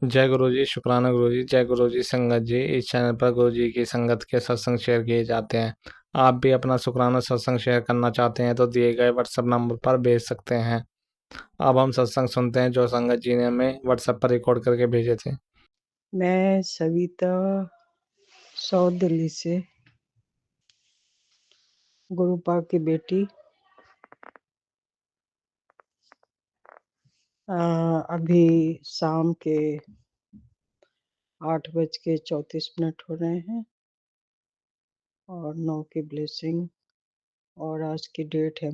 जय गुरु जी, शुक्राना गुरु जी। जय गुरु जी संगत जी। इस चैनल पर गुरु जी की संगत के सत्संग शेयर किए जाते हैं। आप भी अपना शुक्राना सत्संग शेयर करना चाहते हैं तो दिए गए व्हाट्सएप नंबर पर भेज सकते हैं। अब हम सत्संग सुनते हैं जो संगत जी ने हमें व्हाट्सएप पर रिकॉर्ड करके भेजे थे। मैं सविता साउथ दिल्ली से गुरुपा की बेटी। अभी शाम के 8:34 हो रहे हैं और 9 की ब्लेसिंग। और आज की डेट है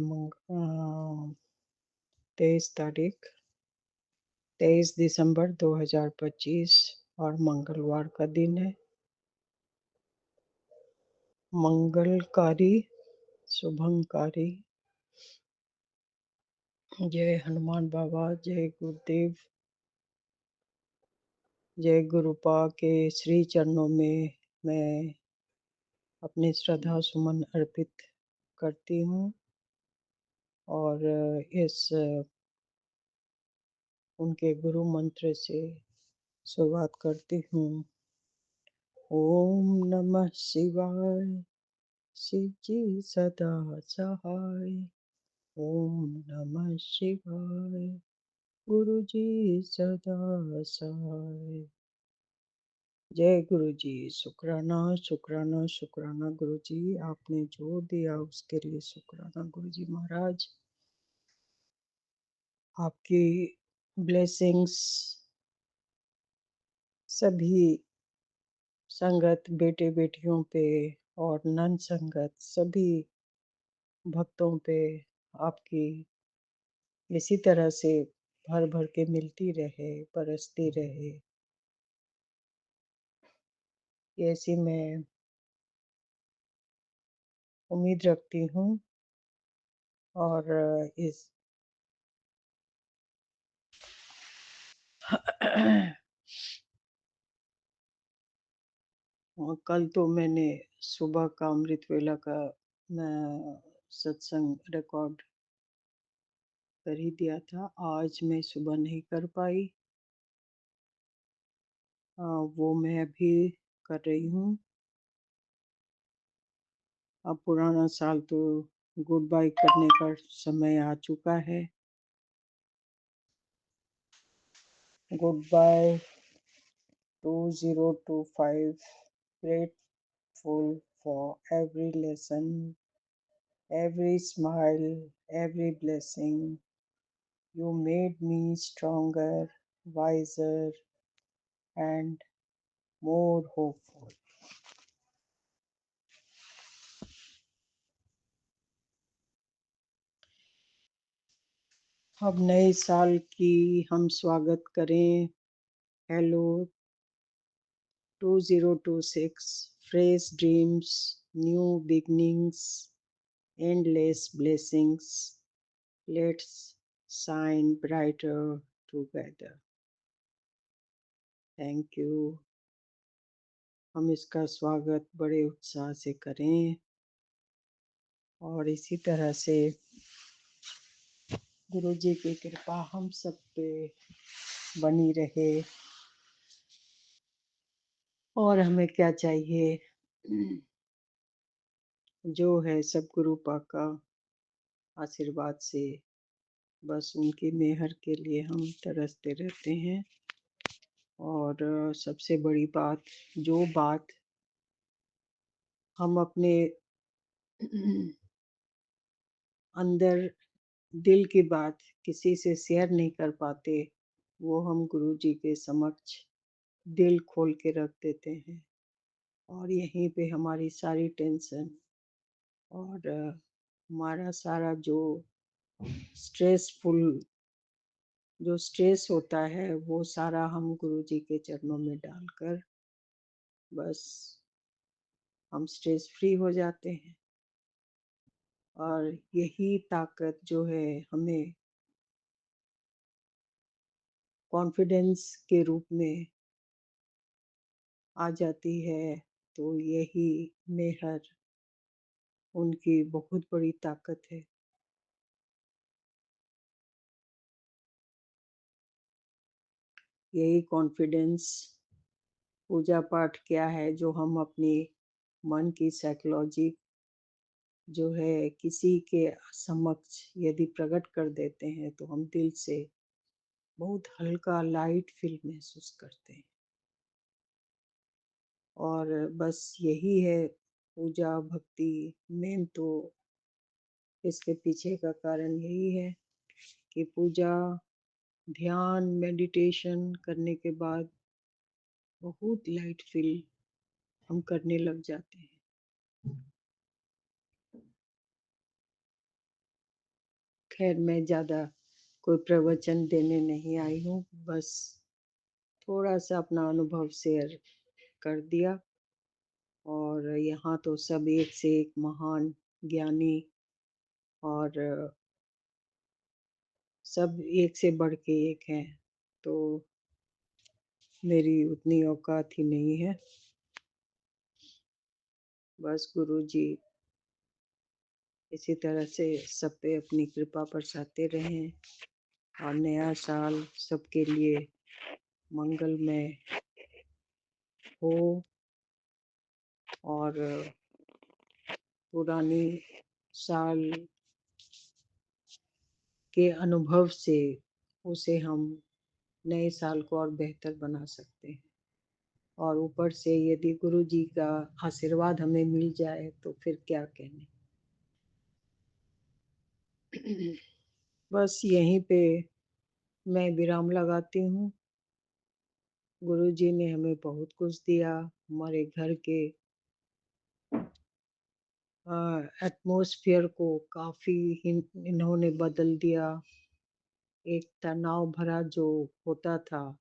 23 दिसंबर 2025 और मंगलवार का दिन है। मंगलकारी शुभंकारी। जय हनुमान बाबा, जय गुरुदेव, जय गुरुपा के श्री चरणों में मैं अपनी श्रद्धा सुमन अर्पित करती हूँ और इस उनके गुरु मंत्र से शुरुआत करती हूँ। ओम नमः शिवाय, शिव जी सदा सहाय। ओम नमः शिवाय, गुरु जी सदा सहाय। जय गुरु जी। शुक्राना शुक्राना शुक्राना गुरु जी, आपने जो दिया उसके लिए शुक्राना गुरु जी महाराज। आपकी ब्लेसिंग्स सभी संगत बेटे बेटियों पे और नन संगत सभी भक्तों पे आपकी इसी तरह से भर भर के मिलती रहे, बरसती रहे, ऐसी मैं उम्मीद रखती हूँ। और इस कल तो मैंने सुबह का अमृत वेला का सत्संग रिकॉर्ड कर ही दिया था। आज मैं सुबह नहीं कर पाई। वो मैं अभी कर रही हूँ। अब पुराना साल तो गुड बाय करने का समय आ चुका है। Good bye 2025। Grateful for every lesson, every smile, every blessing. You made me stronger, wiser, and more hopeful. अब नए साल की हम स्वागत करें। Hello 2026, fresh dreams, new beginnings, endless blessings. Let's shine brighter together. Thank you. हम इसका स्वागत बड़े उत्साह से करें और इसी तरह से गुरु जी की कृपा हम सब पे बनी रहे। और हमें क्या चाहिए, जो है सब गुरु पा का आशीर्वाद से, बस उनकी मेहर के लिए हम तरसते रहते हैं। और सबसे बड़ी बात, जो बात हम अपने अंदर दिल की बात किसी से शेयर नहीं कर पाते, वो हम गुरु जी के समक्ष दिल खोल के रख देते हैं। और यहीं पे हमारी सारी टेंशन और हमारा सारा जो स्ट्रेसफुल जो स्ट्रेस होता है वो सारा हम गुरु जी के चरणों में डालकर बस हम स्ट्रेस फ्री हो जाते हैं। और यही ताकत जो है हमें कॉन्फिडेंस के रूप में आ जाती है। तो यही मेहर उनकी बहुत बड़ी ताकत है। यही कॉन्फिडेंस पूजा पाठ क्या है, जो हम अपनी मन की साइकोलॉजी जो है किसी के समक्ष यदि प्रकट कर देते हैं तो हम दिल से बहुत हल्का लाइट फील महसूस करते हैं। और बस यही है पूजा भक्ति, मेन तो इसके पीछे का कारण यही है कि पूजा, ध्यान, मेडिटेशन करने के बाद बहुत लाइट फील हम करने लग जाते हैं। खैर, मैं ज़्यादा कोई प्रवचन देने नहीं आई हूँ, बस थोड़ा सा अपना अनुभव शेयर कर दिया। और यहाँ तो सब एक से एक महान ज्ञानी और सब एक से बढ़ के एक हैं, तो मेरी उतनी औकात ही नहीं है। बस गुरु जी इसी तरह से सब पे अपनी कृपा बरसाते रहें और नया साल सबके लिए मंगलमय हो और पुरानी साल के अनुभव से उसे हम नए साल को और बेहतर बना सकते हैं। और ऊपर से यदि गुरु जी का आशीर्वाद हमें मिल जाए तो फिर क्या कहने। बस यहीं पे मैं विराम लगाती हूँ। गुरु जी ने हमें बहुत कुछ दिया, हमारे घर के एटमॉस्फेयर को काफी इन्होंने बदल दिया। एक तनाव भरा जो होता था,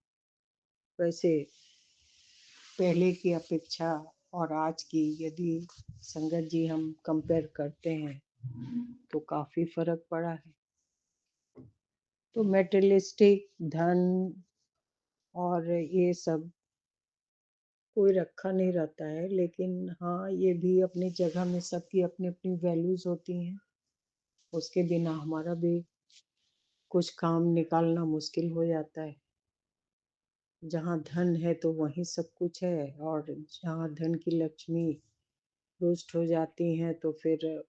वैसे पहले की अपेक्षा और आज की यदि संगत जी हम कंपेयर करते हैं तो काफी फर्क पड़ा है। तो मेटेरियलिस्टिक धन और ये सब कोई रखा नहीं रहता है, लेकिन हाँ, ये भी अपनी जगह में सबकी अपनी अपनी वैल्यूज होती हैं। उसके बिना हमारा भी कुछ काम निकालना मुश्किल हो जाता है। जहाँ धन है तो वहीं सब कुछ है, और जहाँ धन की लक्ष्मी रुष्ट हो जाती हैं तो फिर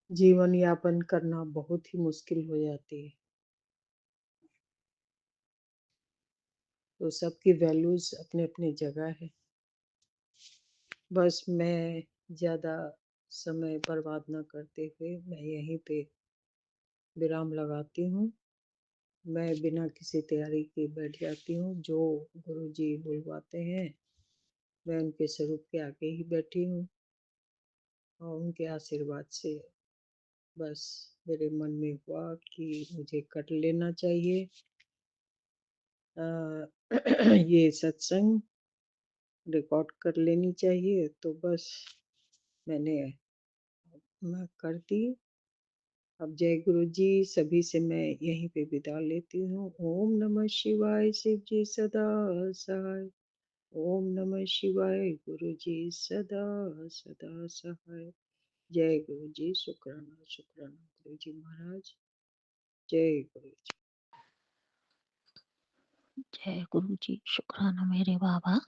जीवन यापन करना बहुत ही मुश्किल हो जाती है। तो सबकी वैल्यूज अपने अपने जगह है। बस मैं ज़्यादा समय बर्बाद न करते हुए मैं यहीं पे विराम लगाती हूँ। मैं बिना किसी तैयारी के बैठ जाती हूँ। जो गुरु जी बुलवाते हैं मैं उनके स्वरूप के आगे ही बैठी हूँ, और उनके आशीर्वाद से बस मेरे मन में हुआ कि मुझे कर लेना चाहिए ये सत्संग रिकॉर्ड कर लेनी चाहिए। तो बस मैंने मैं कर दी। अब जय गुरु जी, सभी से मैं यहीं पे विदा लेती हूँ। ओम नमः शिवाय, शिव जी सदा सहाय। ओम नमः शिवाय, गुरु जी सदा सदा सहाय। जय गुरु जी, शुक्राना शुक्राना गुरु जी महाराज। जय गुरु जी। जय गुरु जी, शुक्राना मेरे बाबा।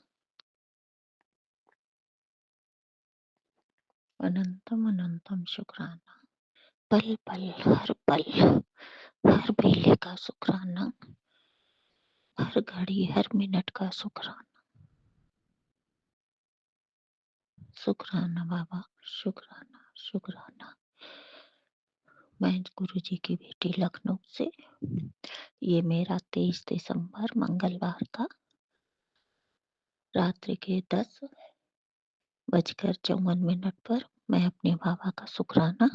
अनंतम अनंतम शुक्राना। पल पल हर पल हर बेले का शुक्राना, हर घड़ी हर मिनट का शुक्राना। शुक्राना बाबा, शुक्राना शुक्राना। मैं गुरु जी की बेटी लखनऊ से। ये मेरा 23 दिसंबर मंगलवार का रात्रि के 10:54 पर मैं अपने बाबा का शुक्राना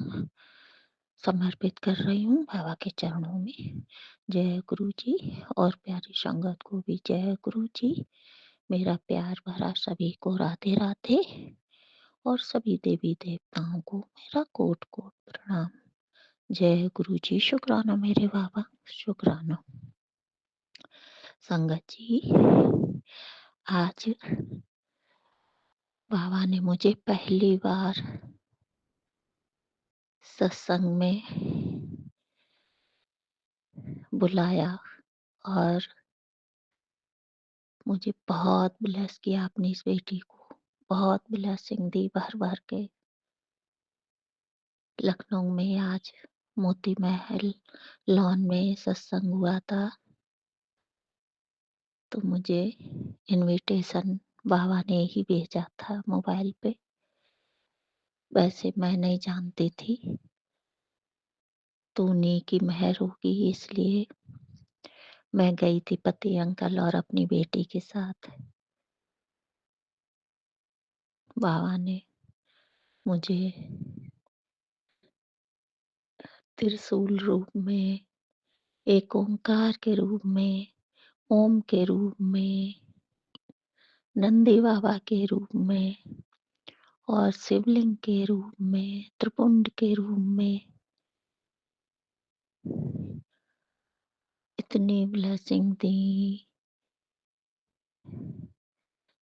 समर्पित कर रही हूँ बाबा के चरणों में। जय गुरु जी, और प्यारी संगत को भी जय गुरु जी। मेरा प्यार भरा सभी को राधे राधे, और सभी देवी देवताओं को मेरा कोट कोट प्रणाम। जय गुरु जी, शुक्राना मेरे बाबा, शुक्राना। संगत जी, आज बाबा ने मुझे पहली बार सत्संग में बुलाया और मुझे बहुत ब्लेस किया आपने इस बेटी को, बहुत ब्लेसिंग दी भर-भर के। लखनऊ में आज मोती महल लॉन में सत्संग हुआ था, तो मुझे इनविटेशन बाबा ने ही भेजा था मोबाइल पे। वैसे मैं नहीं जानती थी, तो उन्हीं की मेहर होगी इसलिए मैं गई थी पति अंकल और अपनी बेटी के साथ। बाबा ने मुझे त्रिशूल रूप में, एक ओंकार के रूप में, ओम के रूप में, नंदी बाबा के रूप में और शिवलिंग के रूप में, त्रिपुंड के रूप में इतनी ब्लेसिंग दी।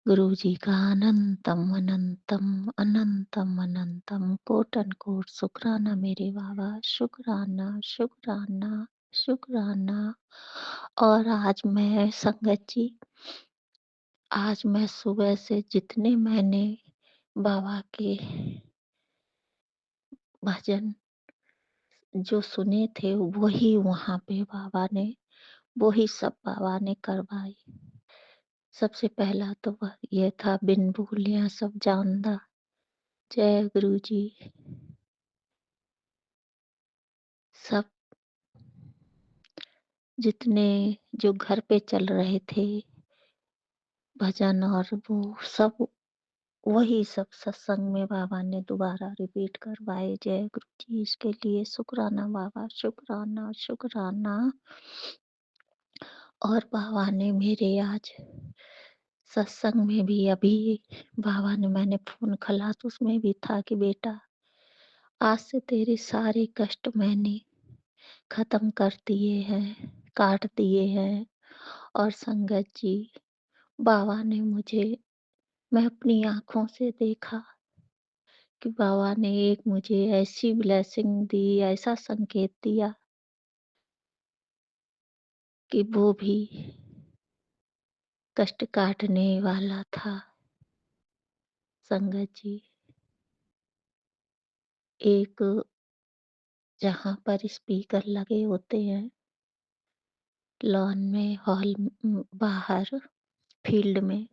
गुरुजी का अनंतम अनंतम अनंतम अनंतम कोटन कोट शुक्राना मेरे बाबा, शुक्राना शुक्राना शुक्राना। और आज मैं संगत जी, आज मैं सुबह से जितने मैंने बाबा के भजन जो सुने थे वही वहाँ पे बाबा ने, वही सब बाबा ने करवाई। सबसे पहला तो वह ये था, बिन भूलिया सब जानदा, जय गुरु जी। सब जितने जो घर पे चल रहे थे भजन और वो सब, वही सब सत्संग में बाबा ने दोबारा रिपीट करवाए। जय गुरु जी, इसके लिए शुक्राना बाबा, शुक्राना शुक्राना। और बाबा ने मेरे आज सत्संग में भी अभी बाबा ने, मैंने फोन खोला तो उसमें भी था कि बेटा आज से तेरे सारे कष्ट मैंने खत्म कर दिए हैं, काट दिए हैं। और संगत जी, बाबा ने मुझे, मैं अपनी आँखों से देखा कि बाबा ने एक मुझे ऐसी ब्लेसिंग दी, ऐसा संकेत दिया कि वो भी कष्ट काटने वाला था। संगत जी, एक जहाँ पर स्पीकर लगे होते हैं लॉन में, हॉल बाहर फील्ड में,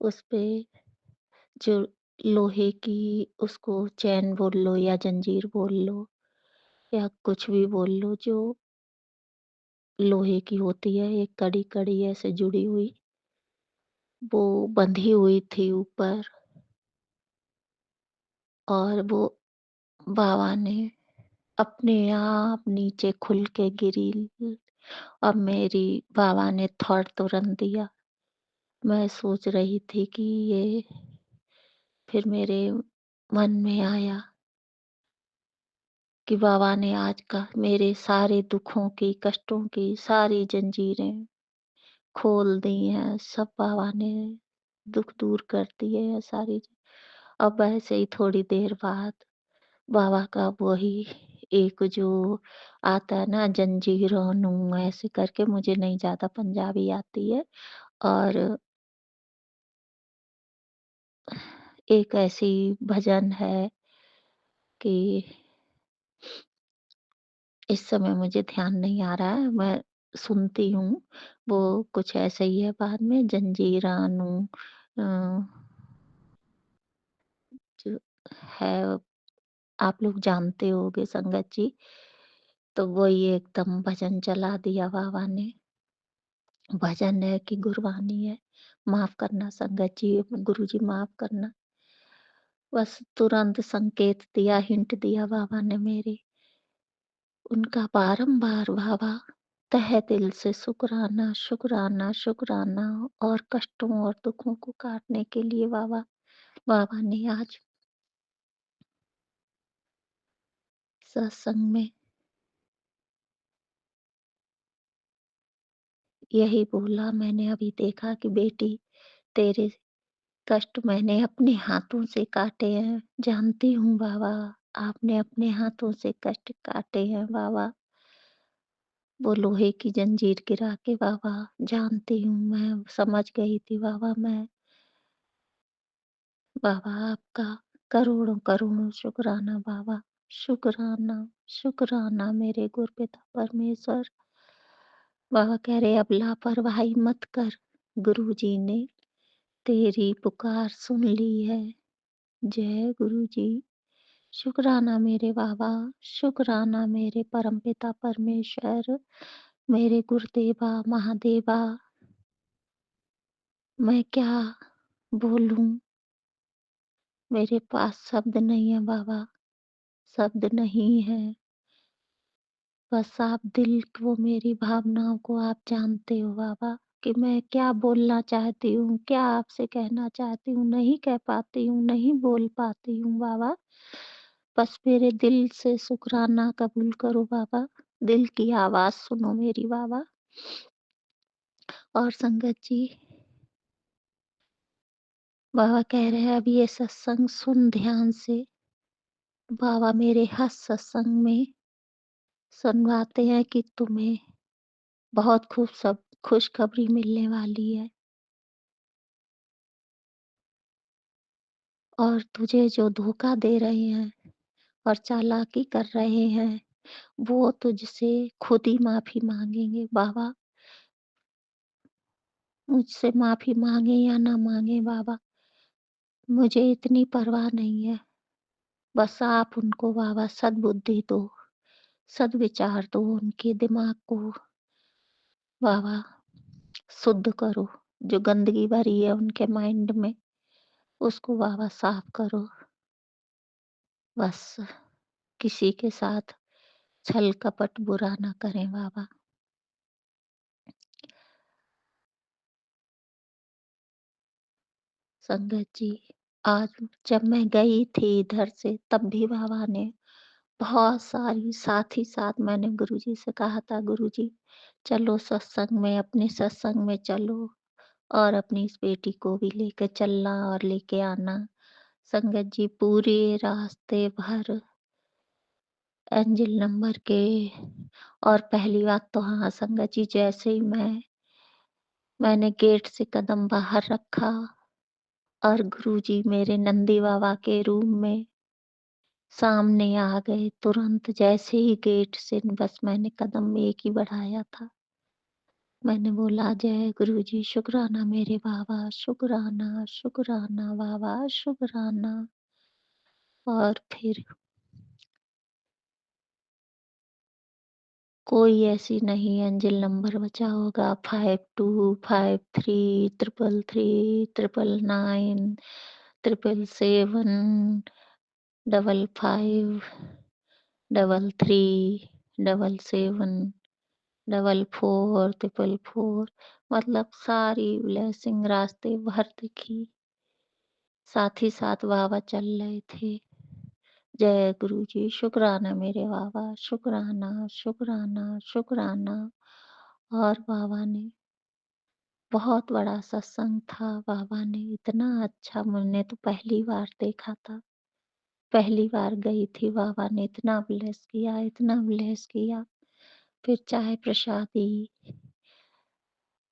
उस पे जो लोहे की, उसको चैन बोल लो या जंजीर बोल लो या कुछ भी बोल लो, जो लोहे की होती है, एक कड़ी कड़ी ऐसे जुड़ी हुई, वो बंधी हुई थी ऊपर। और वो बाबा ने अपने आप नीचे खुल के गिरी। अब मेरी बाबा ने थॉट तुरंत दिया। मैं सोच रही थी कि ये, फिर मेरे मन में आया कि बाबा ने आज का मेरे सारे दुखों की, कष्टों की सारी जंजीरें खोल दी हैं। सब बाबा ने दुख दूर कर दिए हैं सारी। अब ऐसे ही थोड़ी देर बाद बाबा का वही एक जो आता है ना, जंजीरों नू ऐसे करके, मुझे नहीं ज्यादा पंजाबी आती है, और एक ऐसी भजन है कि इस समय मुझे ध्यान नहीं आ रहा है, मैं सुनती हूँ। वो कुछ ऐसे ही है, बाद में जंजीरां नू जो है, आप लोग जानते होगे संगत जी। तो वही एकदम भजन चला दिया बाबा ने। भजन है कि गुरबानी है, माफ करना संगत जी, गुरु जी माफ करना। बस तुरंत संकेत दिया, हिंट दिया बाबा ने मेरे। उनका बारंबार बाबा तहे दिल से शुक्राना शुक्राना शुक्राना। और कष्टों और दुखों को काटने के लिए बाबा, बाबा ने आज सत्संग में यही बोला। मैंने अभी देखा कि बेटी, तेरे कष्ट मैंने अपने हाथों से काटे हैं। जानती हूँ बाबा, आपने अपने हाथों से कष्ट काटे हैं बाबा। वो लोहे की जंजीर गिरा के बाबा जानती हूँ मैं, समझ गई थी बाबा मैं। बाबा आपका करोड़ों-करोड़ों शुक्राना बाबा, शुक्राना, शुक्राना मेरे गुरपिता परमेश्वर। बाबा कह रहे अब लापरवाही मत कर, गुरुजी ने तेरी पुकार सुन ली है। जय गुरुजी। शुक्राना मेरे बाबा, शुक्राना मेरे परमपिता परमेश्वर, मेरे गुरुदेवा महादेवा। मैं क्या बोलूँ? मेरे पास शब्द नहीं है बाबा, शब्द नहीं है। बस आप दिल को, मेरी भावनाओं को आप जानते हो बाबा कि मैं क्या बोलना चाहती हूँ, क्या आपसे कहना चाहती हूँ, नहीं कह पाती हूँ, नहीं बोल पाती हूँ बाबा। बस मेरे दिल से शुक्राना कबूल करो बाबा, दिल की आवाज़ सुनो मेरी बाबा। और संगत जी, बाबा कह रहे हैं अब ये सत्संग सुन ध्यान से। बाबा मेरे हर सत्संग में सुनवाते हैं कि तुम्हें बहुत खूब सब खुशखबरी मिलने वाली है। और तुझे जो धोखा दे रहे हैं और चालाकी कर रहे हैं, वो तुझसे खुद ही माफ़ी माँगेंगे बाबा। मुझसे माफ़ी माँगे या ना माँगे बाबा, मुझे इतनी परवाह नहीं है। बस आप उनको बाबा सद्बुद्धि दो, सद्विचार दो, उनके दिमाग को बाबा शुद्ध करो। जो गंदगी भरी है उनके माइंड में, उसको बाबा साफ करो। बस किसी के साथ छल कपट बुरा ना करें बाबा। संगत जी, आज जब मैं गई थी इधर से तब भी बाबा ने बहुत सारी, साथ ही साथ मैंने गुरुजी से कहा था, गुरुजी चलो सत्संग में, अपने सत्संग में चलो और अपनी इस बेटी को भी लेकर चलना और लेके आना। संगत जी पूरे रास्ते भर एंजिल नंबर के। और पहली बात तो हाँ संगत जी, जैसे ही मैंने गेट से कदम बाहर रखा और गुरुजी मेरे नंदी बाबा के रूम में सामने आ गए। तुरंत जैसे ही गेट से बस मैंने कदम एक ही बढ़ाया था, मैंने बोला जय गुरुजी, शुक्राना मेरे बाबा, शुक्राना, शुक्राना बाबा, शुक्राना। और फिर कोई ऐसी नहीं एंजिल नंबर बचा होगा। 5253333399 777 55 33 77 44 मतलब सारी ब्लेसिंग रास्ते भर दिखी। साथ ही साथ बाबा चल रहे थे। जय गुरुजी, शुक्राना मेरे बाबा, शुक्राना, शुक्राना, शुक्राना। और बाबा ने बहुत बड़ा सत्संग था। बाबा ने इतना अच्छा, मैंने तो पहली बार देखा था, पहली बार गई थी। बाबा ने इतना ब्लेस किया, इतना ब्लेस किया। फिर चाय प्रसादी,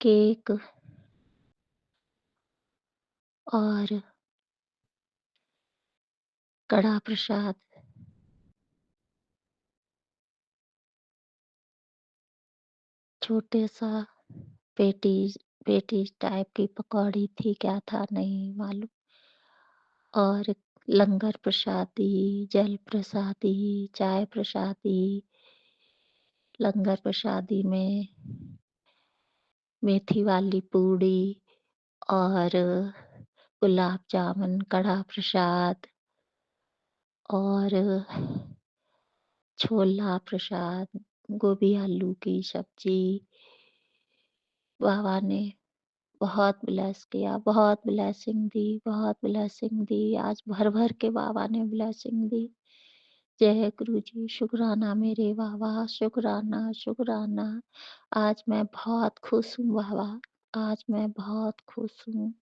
केक और कड़ा प्रसाद, छोटे सा पेटीज पेटीज टाइप की पकौड़ी थी, क्या था नहीं मालूम। और लंगर प्रसादी, जल प्रसादी, चाय प्रसादी। लंगर प्रसादी में मेथी वाली पूड़ी और गुलाब जामुन, कड़ा प्रसाद और छोला प्रसाद, गोभी आलू की सब्जी। बाबा ने बहुत ब्लेस किया, बहुत ब्लेसिंग दी, बहुत ब्लेसिंग दी। आज भर भर के बाबा ने ब्लेसिंग दी। जय गुरु जी, शुक्राना मेरे बाबा, शुक्राना, शुक्राना। आज मैं बहुत खुश हूँ बाबा, आज मैं बहुत खुश हूँ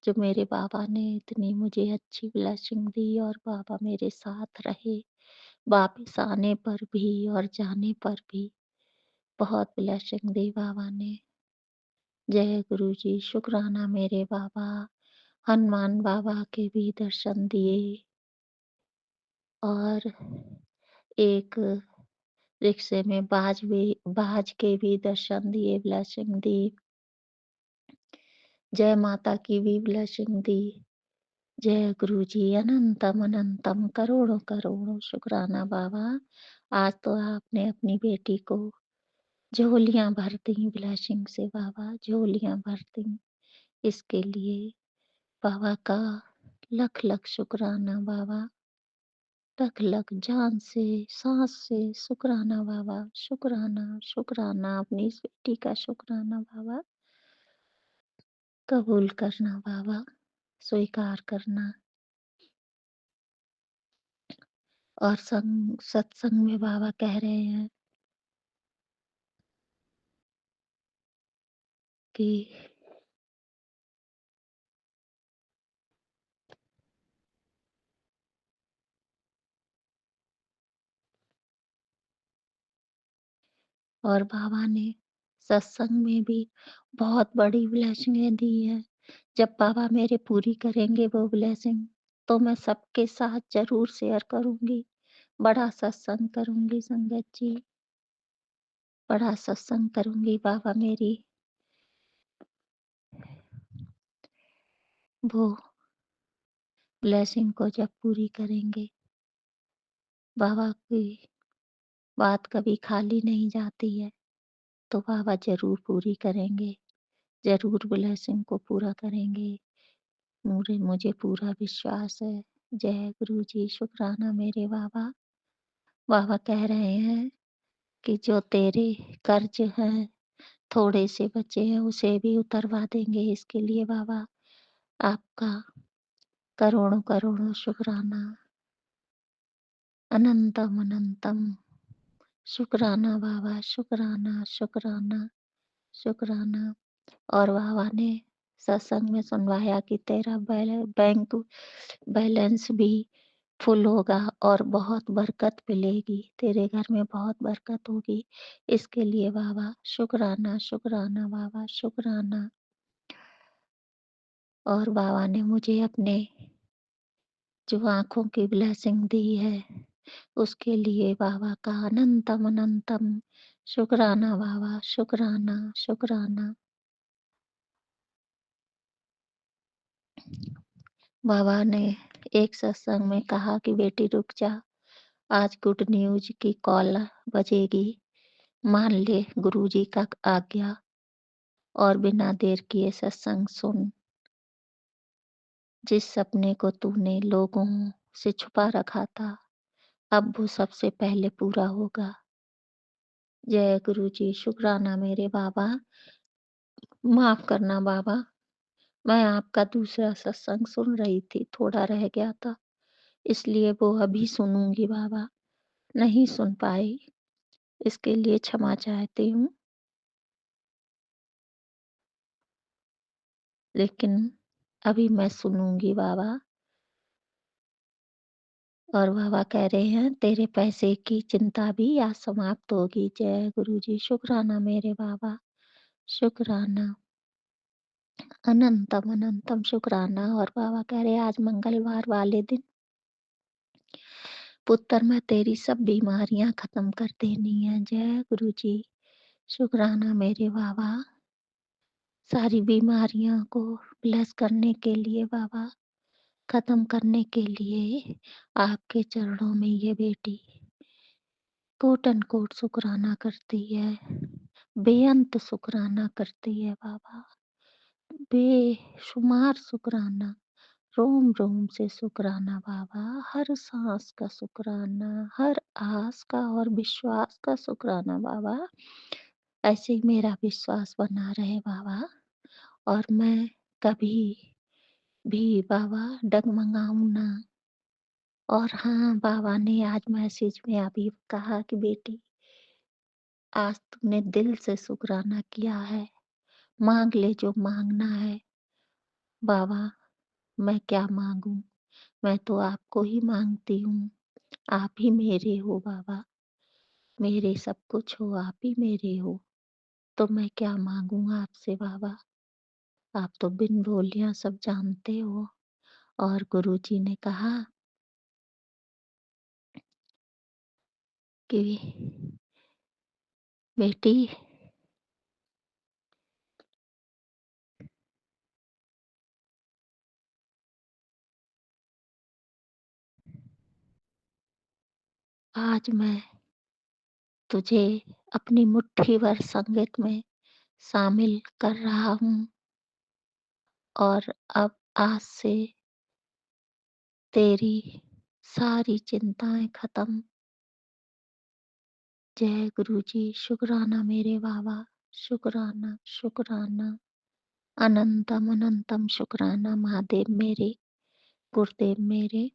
जो मेरे बाबा ने इतनी मुझे अच्छी ब्लेसिंग दी और बाबा मेरे साथ रहे, वापिस आने पर भी और जाने पर भी। बहुत ब्लेसिंग दी बाबा ने। जय गुरु जी, शुक्राना मेरे बाबा। हनुमान बाबा के भी दर्शन दिए और एक रिक्शे में बाज के भी दर्शन दिए, ब्लेसिंग दी। जय माता की भी ब्लेसिंग दी। जय गुरु जी, अनंतम अनंतम करोड़ों करोड़ों शुक्राना बाबा। आज तो आपने अपनी बेटी को झोलियां भर दी ब्लेसिंग से बाबा, झोलियां भर दी। इसके लिए बाबा का लख लख शुक्राना बाबा, लख लख जान से सांस से शुक्राना बाबा, शुक्राना शुक्राना। अपनी इस बेटी का शुक्राना बाबा कबूल करना बाबा, स्वीकार करना। और सत्संग में बाबा कह रहे हैं कि और बाबा ने सत्संग में भी बहुत बड़ी ब्लेसिंगें दी है। जब बाबा मेरे पूरी करेंगे वो ब्लेसिंग, तो मैं सबके साथ जरूर शेयर करूंगी। बड़ा सत्संग करूंगी संगत जी, बड़ा सत्संग करूंगी। बाबा मेरी वो ब्लेसिंग को जब पूरी करेंगे, बाबा की बात कभी खाली नहीं जाती है, तो बाबा जरूर पूरी करेंगे, जरूर ब्लेसिंग को पूरा करेंगे। मुझे पूरा विश्वास है। जय गुरु जी, शुक्राना मेरे बाबा। बाबा कह रहे हैं कि जो तेरे कर्ज हैं, थोड़े से बचे हैं, उसे भी उतरवा देंगे। इसके लिए बाबा आपका करोड़ों करोड़ों शुक्राना, अनंतम अनंतम शुक्राना बाबा, शुक्राना शुक्राना शुक्राना। और बाबा ने सत्संग में सुनवाया कि तेरा बैंक बैलेंस भी फुल होगा और बहुत बरकत मिलेगी, तेरे घर में बहुत बरकत होगी। इसके लिए बाबा शुक्राना शुक्राना बाबा, शुक्राना। और बाबा ने मुझे अपने जो आंखों की ब्लेसिंग दी है, उसके लिए बाबा का अनंतम अनंतम शुक्राना बाबा, शुक्राना शुक्राना। बाबा ने एक सत्संग में कहा कि बेटी रुक जा, आज गुड न्यूज की कॉल बजेगी, मान ले गुरुजी का आज्ञा और बिना देर किए सत्संग सुन। जिस सपने को तूने लोगों से छुपा रखा था, अब वो सबसे पहले पूरा होगा। जय गुरु जी, शुक्राना मेरे बाबा। माफ करना बाबा, मैं आपका दूसरा सत्संग सुन रही थी, थोड़ा रह गया था, इसलिए वो अभी सुनूंगी बाबा, नहीं सुन पाई, इसके लिए क्षमा चाहती हूँ। लेकिन अभी मैं सुनूंगी बाबा। और बाबा कह रहे हैं तेरे पैसे की चिंता भी आज समाप्त होगी। जय गुरु जी, शुक्राना मेरे बाबा, शुक्राना, अनंतम अनंतम शुक्राना। और बाबा कह रहे आज मंगलवार वाले दिन पुत्र मैं तेरी सब बीमारियां खत्म कर देनी है। जय गुरु जी, शुक्राना मेरे बाबा। सारी बीमारियां को ब्लेस करने के लिए बाबा, खत्म करने के लिए आपके चरणों में ये बेटी कोटन कोट शुक्राना करती है, बेअंत शुक्राना करती है बाबा, बेशुमार शुक्राना, रोम रोम से शुक्राना बाबा, हर सांस का शुक्राना, हर आस का और विश्वास का शुक्राना बाबा। ऐसे ही मेरा विश्वास बना रहे बाबा, और मैं कभी भी बाबा डगमगाऊं ना। और हाँ, बाबा ने आज मैसेज में अभी कहा कि बेटी आज तुमने दिल से शुक्राना किया है, मांग ले जो मांगना है। बाबा मैं क्या मांगूं, मैं तो आपको ही मांगती हूँ, आप ही मेरे हो बाबा। मेरे सब कुछ हो, आप ही मेरे हो, तो मैं क्या माँगूँ आपसे बाबा? आप तो बिन बोलियाँ सब जानते हो। और गुरुजी ने कहा कि बेटी आज मैं तुझे अपनी मुट्ठी भर संगत में शामिल कर रहा हूँ और अब आज से तेरी सारी चिंताएँ खत्म। जय गुरुजी, शुक्राना मेरे बाबा, शुक्राना, शुक्राना, अनंतम अनंतम शुक्राना महादेव मेरे, गुरुदेव मेरे।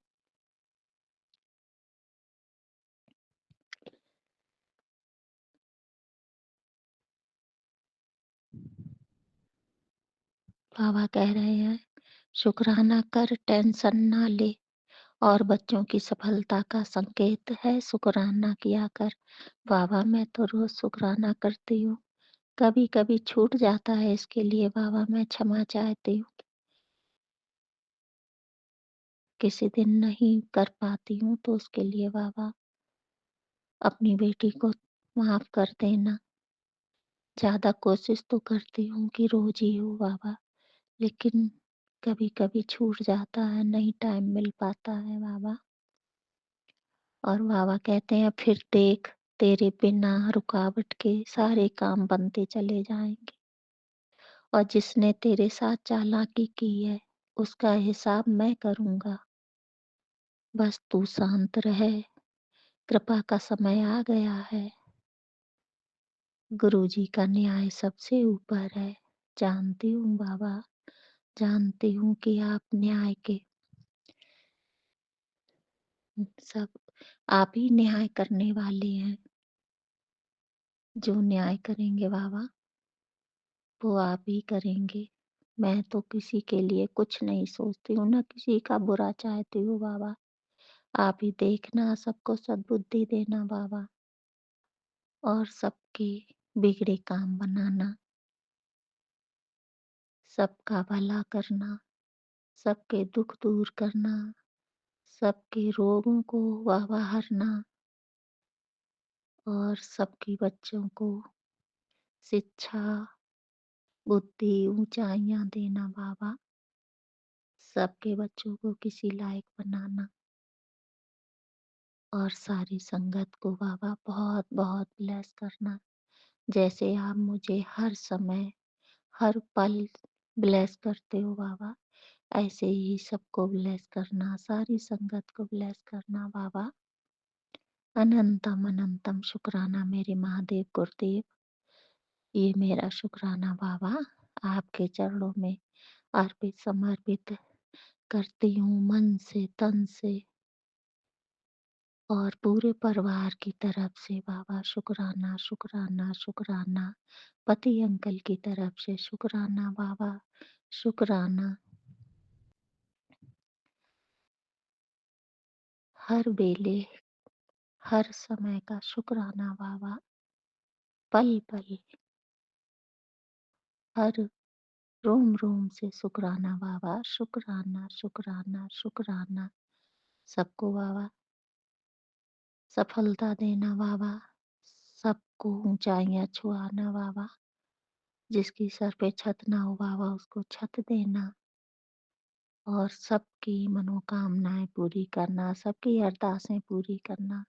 बाबा कह रहे हैं शुक्राना कर, टेंशन ना ले। और बच्चों की सफलता का संकेत है शुक्राना किया कर। बाबा मैं तो रोज शुक्राना करती हूँ, कभी कभी छूट जाता है, इसके लिए बाबा मैं क्षमा चाहती हूँ। किसी दिन नहीं कर पाती हूँ तो उसके लिए बाबा अपनी बेटी को माफ कर देना। ज्यादा कोशिश तो करती हूँ कि रोज ही हो बाबा, लेकिन कभी कभी छूट जाता है, नहीं टाइम मिल पाता है बाबा। और बाबा कहते हैं फिर देख, तेरे बिना रुकावट के सारे काम बनते चले जाएंगे। और जिसने तेरे साथ चालाकी की है उसका हिसाब मैं करूंगा। बस तू शांत रहे, कृपा का समय आ गया है। गुरुजी का न्याय सबसे ऊपर है। जानती हूँ बाबा, जानती हूँ कि आप न्याय के सब, आप ही न्याय करने वाले हैं। जो न्याय करेंगे बाबा वो आप ही करेंगे। मैं तो किसी के लिए कुछ नहीं सोचती हूँ, ना किसी का बुरा चाहती हूँ बाबा। आप ही देखना, सबको सद्बुद्धि देना बाबा, और सबके बिगड़े काम बनाना, सबका भला करना, सबके दुख दूर करना, सबके रोगों को बाबा हरना, और सबकी बच्चों को शिक्षा, बुद्धि, ऊंचाइयां देना बाबा। सबके बच्चों को किसी लायक बनाना, और सारी संगत को बाबा बहुत बहुत ब्लेस करना। जैसे आप मुझे हर समय हर पल ब्लेस करते हो बाबा, ऐसे ही सबको ब्लेस करना, सारी संगत को ब्लेस करना बाबा। अनंतम अनंतम शुक्राना मेरे महादेव गुरुदेव। ये मेरा शुक्राना बाबा आपके चरणों में अर्पित समर्पित करती हूँ, मन से, तन से और पूरे परिवार की तरफ से बाबा। शुक्राना, शुक्राना, शुक्राना। पति अंकल की तरफ से शुक्राना बाबा, शुक्राना। हर बेले हर समय का शुक्राना बाबा, पल पल हर रोम रोम से शुक्राना बाबा। शुक्राना, शुक्राना, शुक्राना। सबको बाबा सफलता देना बाबा, सबको ऊंचाइयां छुआना बाबा। जिसकी सर पे छत ना हो बाबा उसको छत देना, और सबकी मनोकामनाएं पूरी करना, सबकी अरदासें पूरी करना।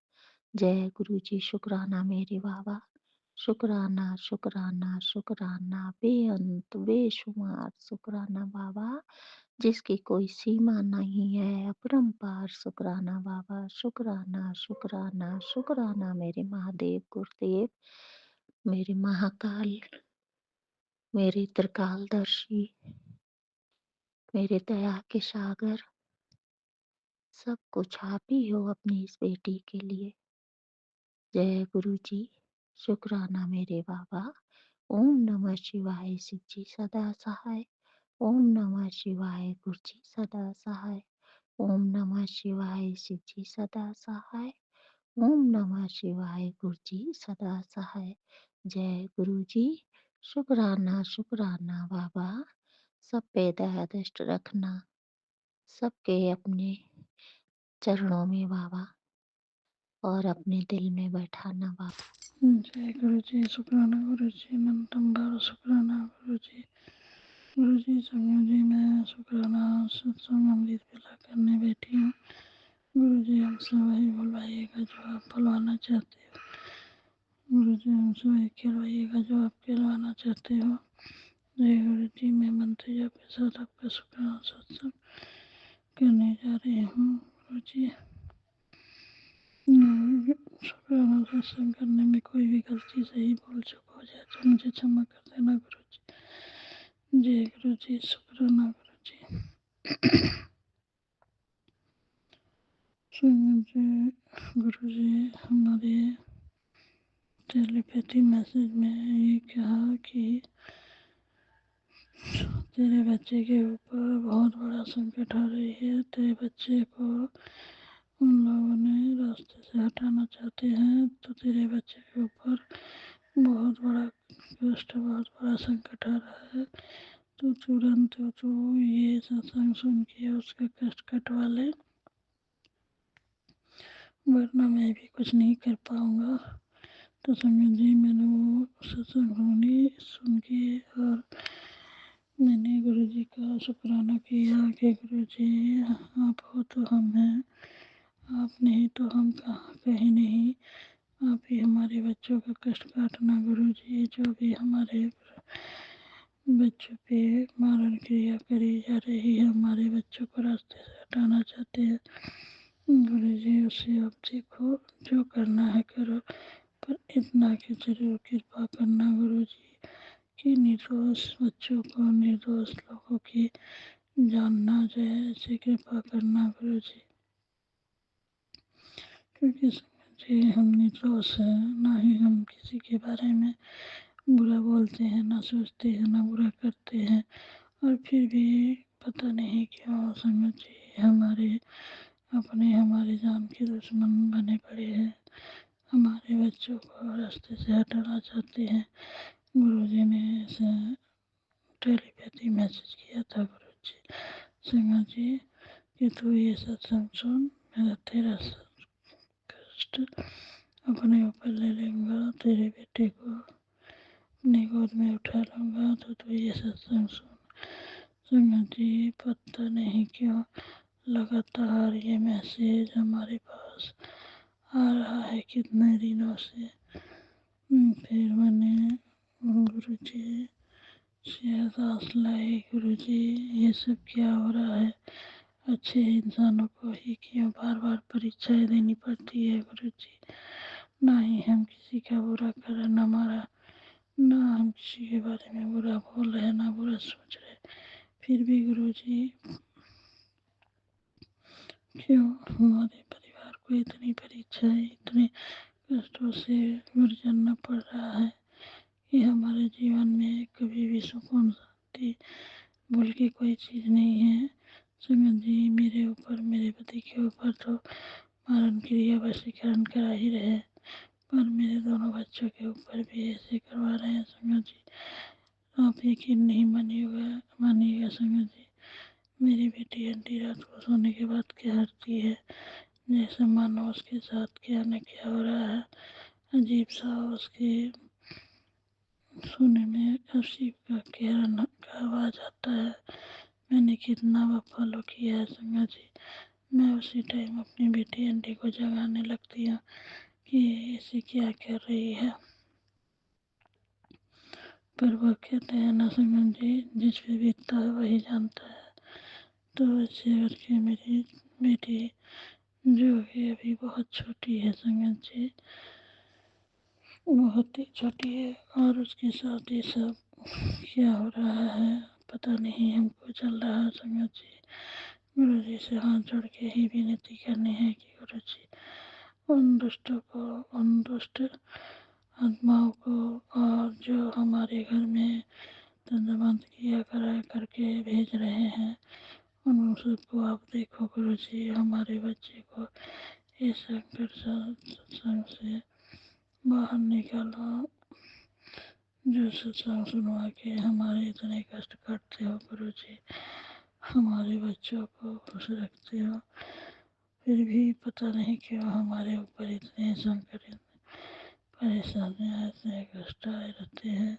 जय गुरु जी, शुक्राना मेरे बाबा, शुक्राना, शुक्राना, शुक्राना बेअंत बेशुमार शुक्राना बाबा। जिसकी कोई सीमा नहीं है, अपरंपार शुक्राना बाबा। शुक्राना, शुक्राना, शुक्राना मेरे महादेव गुरुदेव, मेरे महाकाल, मेरे त्रिकालदर्शी, मेरे दया के सागर। सब कुछ आप ही हो अपनी इस बेटी के लिए। जय गुरु जी, शुक्राना मेरे बाबा। ओम नमः शिवाय, शिव जी सदा सहाय। ओम नमः शिवाय, गुरु जी सदा सहाय। ओम नमः शिवाय, शिव जी सदा सहाय। ओम नमः शिवाय गुरु जी सदा सहाय। जय गुरु जी। शुक्राना शुक्राना बाबा, सब पे दया दृष्टि रखना, सबके अपने चरणों में बाबा और अपने दिल में बैठाना बाबा। जय गुरु जी। शुक्राना गुरु जी। अनंतम बार शुक्राना गुरु जी। गुरु जी संगम जी मैं शुक्राना सत्संग अमृत बेला करने बैठी हूँ। गुरु जी हमसे वही बुलवाइएगा जो आप बुलवाना चाहते हो। गुरु जी हमसे वही खिलवाइएगा जो आप खिलवाना चाहते हो। जय गुरु जी। मैं मंत्र जप के साथ आपका शुक्राना सत्संग करने जा रही हूँ। गुरु जी शुक्राना सत्संग करने में कोई भी गलती सही बोल चुक हो जाए तो मुझे क्षमा कर देना गुरु जी। जय गुरु जी। शुक्राना गुरु जी। गुरु जी हमारे टेलीपैथी मैसेज में ये कहा कि तेरे बच्चे के ऊपर बहुत बड़ा संकट आ रही है। तेरे बच्चे को उन लोगों ने रास्ते से हटाना चाहते हैं तो तेरे बच्चे के ऊपर बहुत बड़ा कष्ट, बहुत बड़ा संकट आ रहा है। तो तुरंत तो ये सत्संग सुन के उसका कष्ट कटवा ले, वरना मैं भी कुछ नहीं कर पाऊँगा। तो संगत जी मैंने वो सत्संग सुन के और मैंने गुरु जी का शुक्राना किया कि गुरु जी आप हो तो हम हैं, आप नहीं तो हम कहाँ कहीं नहीं। आप ही हमारे बच्चों का कष्ट काटना गुरु जी। जो भी हमारे बच्चों पे मारण क्रिया करी जा रही है, हमारे बच्चों को रास्ते से हटाना चाहते हैं, गुरु जी उसे आप देखो, जो करना है करो, पर इतना कि जरूर कृपा करना गुरु जी कि निर्दोष बच्चों को, निर्दोष लोगों की जान ना जाए, ऐसी कृपा करना गुरु जी। क्योंकि जी हम निर्दोष हैं, ना ही हम किसी के बारे में बुरा बोलते हैं, ना सोचते हैं, ना बुरा करते हैं, और फिर भी पता नहीं क्यों संगत जी हमारे जान के दुश्मन बने पड़े हैं, हमारे बच्चों को रास्ते से हटाना चाहते हैं। गुरु जी ने ऐसे टेलीपैथी मैसेज किया था गुरु जी संगत जी कि तू ये सत्संग सुन, मैं तेरा कष्ट अपने ऊपर ले लूँगा, तेरे बेटे को अपनी गोद में उठा लूँगा, तो तू ये सत्संग सुन। संगत जी पता नहीं क्यों लगातार ये मैसेज हमारे पास आ रहा है कितने दिनों से। फिर मैंने गुरु जी से अरदास लाई, गुरु जी ये सब क्या हो रहा है, अच्छे इंसानों को ही क्यों बार बार परीक्षाएं देनी पड़ती है गुरु जी। ना ही हम किसी का बुरा कर रहे, ना हमारा, ना हम किसी के बारे में बुरा बोल रहे, ना बुरा सोच रहे, फिर भी गुरु जी क्यों हमारे परिवार को इतनी परीक्षाएं, इतने कष्टों से गुजरना पड़ रहा है कि हमारे जीवन में कभी भी सुकून शांति भूल की कोई चीज़ नहीं है। संगत जी मेरे ऊपर, मेरे पति के ऊपर तो मारण क्रिया वशीकरण करा ही रहे, पर मेरे दोनों बच्चों के ऊपर भी ऐसे करवा रहे हैं संगत जी। आप यकीन नहीं मानिएगा संगत जी, मेरी बेटी आंटी रात को सोने के बाद कहती है जैसे मानो उसके साथ क्या न क्या हो रहा है। अजीब सा उसके सोने में अजीब का कहना का आवाज़ आता है। मैंने कितना फॉलो किया है संगत जी, मैं उसी टाइम अपनी बेटी आंटी को जगाने लगती हूँ कि ऐसे क्या कर रही है, पर वो कहते हैं ना संगत जी जिस पे बीतता है वही जानता है। तो ऐसे करके मेरी बेटी जो कि अभी बहुत छोटी है संगत जी, बहुत ही छोटी है, और उसके साथ ये सब क्या हो रहा है पता नहीं हमको चल रहा है संगत जी। गुरु जी से हाथ जोड़ के ही विनती करनी है कि गुरु जी उन दुष्टों को, उन दुष्ट आत्माओं को, और जो हमारे घर में तंत्रमंत्र किया करा करके भेज रहे हैं, उन सबको आप देखो गुरु जी, हमारे बच्चे को इस संकट सत्संग से बाहर निकालो, जो सत्संग सुनवा के हमारे इतने कष्ट काटते हो गुरु जी, हमारे बच्चों को खुश रखते हो, फिर भी पता नहीं क्यों हमारे ऊपर इतने संकट, परेशानियाँ, इतने कष्ट आए रहते हैं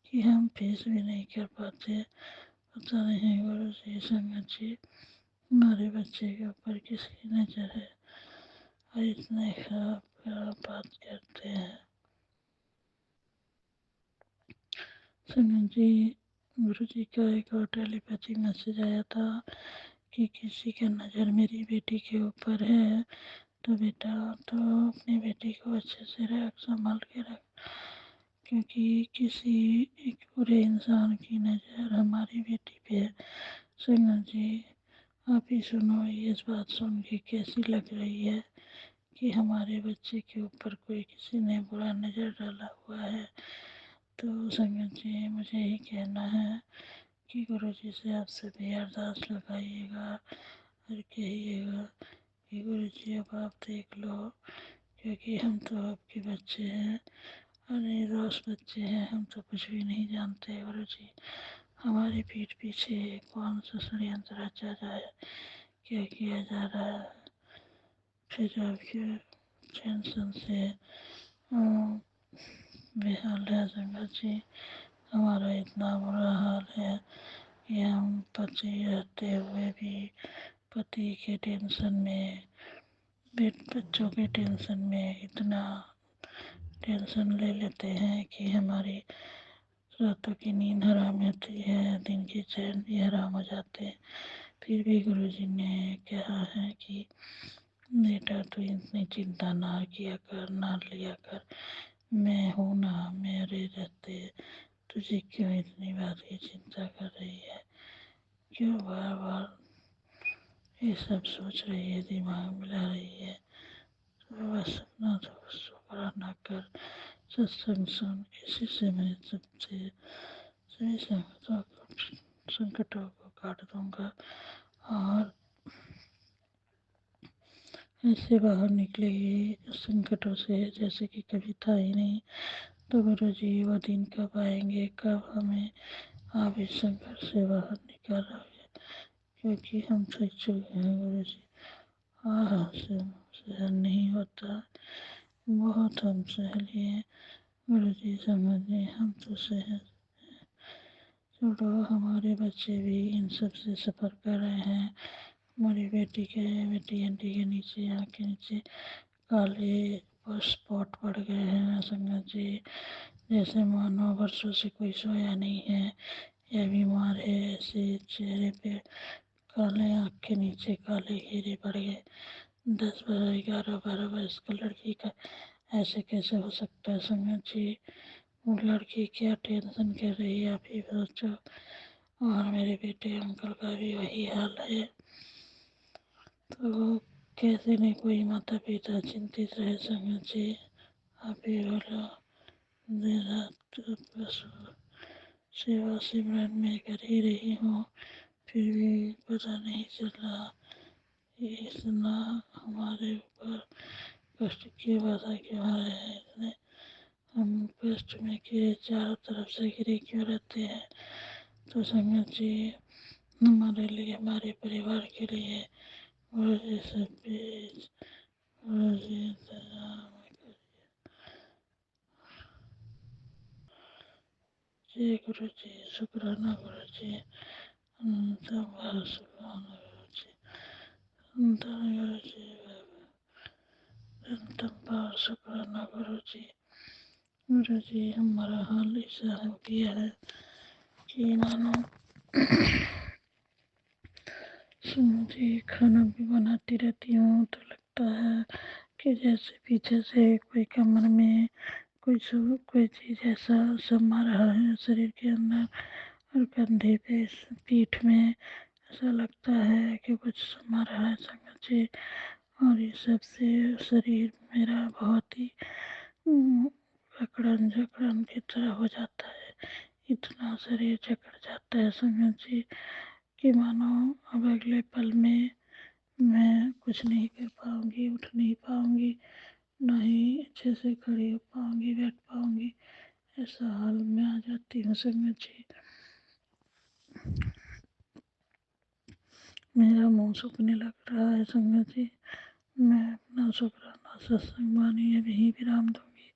कि हम फेस भी नहीं कर पाते। पता नहीं गुरु जी, संगत जी, हमारे बच्चे के ऊपर किसकी नजर है और इतने खराब खराब बात करते हैं। संगत जी, गुरु जी का एक और टेलीपैथी मैसेज आया था कि किसी का नज़र मेरी बेटी के ऊपर है, तो बेटा तो अपनी बेटी को अच्छे से रख, संभाल के रख, क्योंकि किसी एक बुरे इंसान की नज़र हमारी बेटी पे है। संगत जी, आप ही सुनो, ये बात सुन के कैसी लग रही है कि हमारे बच्चे के ऊपर कोई किसी ने बुरा नज़र डाला हुआ है। तो संगत जी, मुझे ही कहना है कि गुरु जी से आप सभी अरदास लगाइएगा और कहिएगा कि गुरु जी अब आप देख लो, क्योंकि हम तो आपके बच्चे हैं और निर्दोष बच्चे हैं, हम तो कुछ भी नहीं जानते गुरु जी। हमारी पीठ पीछे कौन सा षड्यंत्र रचा जाए, क्या किया जा रहा है, फिर आपके टेंशन से बेहाल है संगत जी। हमारा इतना बुरा हाल है कि हम पति रहते हुए भी पति के टेंशन में, बच्चों के टेंशन में इतना टेंशन ले लेते हैं कि हमारी रातों की नींद हराम होती है, दिन की चैन भी हराम हो जाते हैं। फिर भी गुरु जी ने कहा है कि बेटा तू इतनी चिंता ना किया कर, ना लिया कर, मैं हूँ ना, मेरे रहते तुझे क्यों इतनी बात की चिंता कर रही है, क्यों बार बार ये सब सोच रही है, दिमाग मिला रही है। तो बस अपना तो शुक्राना कर, सत्संग सुन, इसी से मैं सबसे सभी संकटों को काट दूंगा और ऐसे बाहर निकलेगी संकटों से जैसे कि कभी था ही नहीं। तो गुरु जी, वो दिन कब आएंगे, कब हमें आप इस संकट से बाहर निकालोगे, क्योंकि हम थक चुके हैं गुरु जी, और हमसे सहन नहीं होता, बहुत हम सह लिए गुरु जी, समझिए हम तो सह, छोड़ो, हमारे बच्चे भी इन सब से सफ़र कर रहे हैं। हमारी बेटी आंटी के नीचे, आँख के नीचे काले स्पॉट पड़ गए हैं संगत जी, जैसे मानो वर्षों से कोई सोया नहीं है या बीमार है। ऐसे चेहरे पे काले, आँख के नीचे काले घेरे पड़ गए। 10 12 11 12 वर्ष का लड़की का ऐसे कैसे हो सकता है संगत जी। वो लड़की क्या टेंशन कर रही है, आप ही सोचो। और मेरे बेटे अंकल का भी वही हाल है। तो कैसे नहीं कोई माता पिता चिंतित रहे संगत जी, आप ही बोलो। दिन रात बस सेवा सिमरन में कर ही रही हूँ, फिर भी पता नहीं चल रहा ये इतना हमारे ऊपर कष्ट की बाधा क्यों आ रहे हैं, इतने हम कष्ट में घिरे, चारों तरफ से घिरे क्यों रहते हैं। तो संगत जी, हमारे लिए, हमारे परिवार के लिए गुरु जी से प्लीज, गुरु जी इंतजाम जी, गुरु जी शुक्राना, गुरु जी शुक्राना, गुरु जी गुरु जी शुक्राना, गुरु जी। गुरु जी, हमारा हाल ऐसा हो गया है कि मानो जी खाना भी बनाती रहती हूँ तो लगता है कि जैसे पीछे से कोई कमर में कोई चीज़ ऐसा समा रहा है शरीर के अंदर, और कंधे पे, पीठ में ऐसा लगता है कि कुछ समा रहा है संगत जी। और ये सबसे शरीर मेरा बहुत ही अकड़न जकड़न की तरह हो जाता है, इतना शरीर जकड़ जाता है संगत जी कि मानो अब अगले पल में मैं कुछ नहीं कर पाऊंगी, उठ नहीं पाऊंगी, ना ही अच्छे से खड़ी हो पाऊंगी, बैठ पाऊंगी। ऐसा हाल में आ जाती हूँ संगत जी। मेरा मुंह सूखने लग रहा है संगत जी। मैं अपना शुक्राना सत्संग वाणी यहीं विराम दूंगी।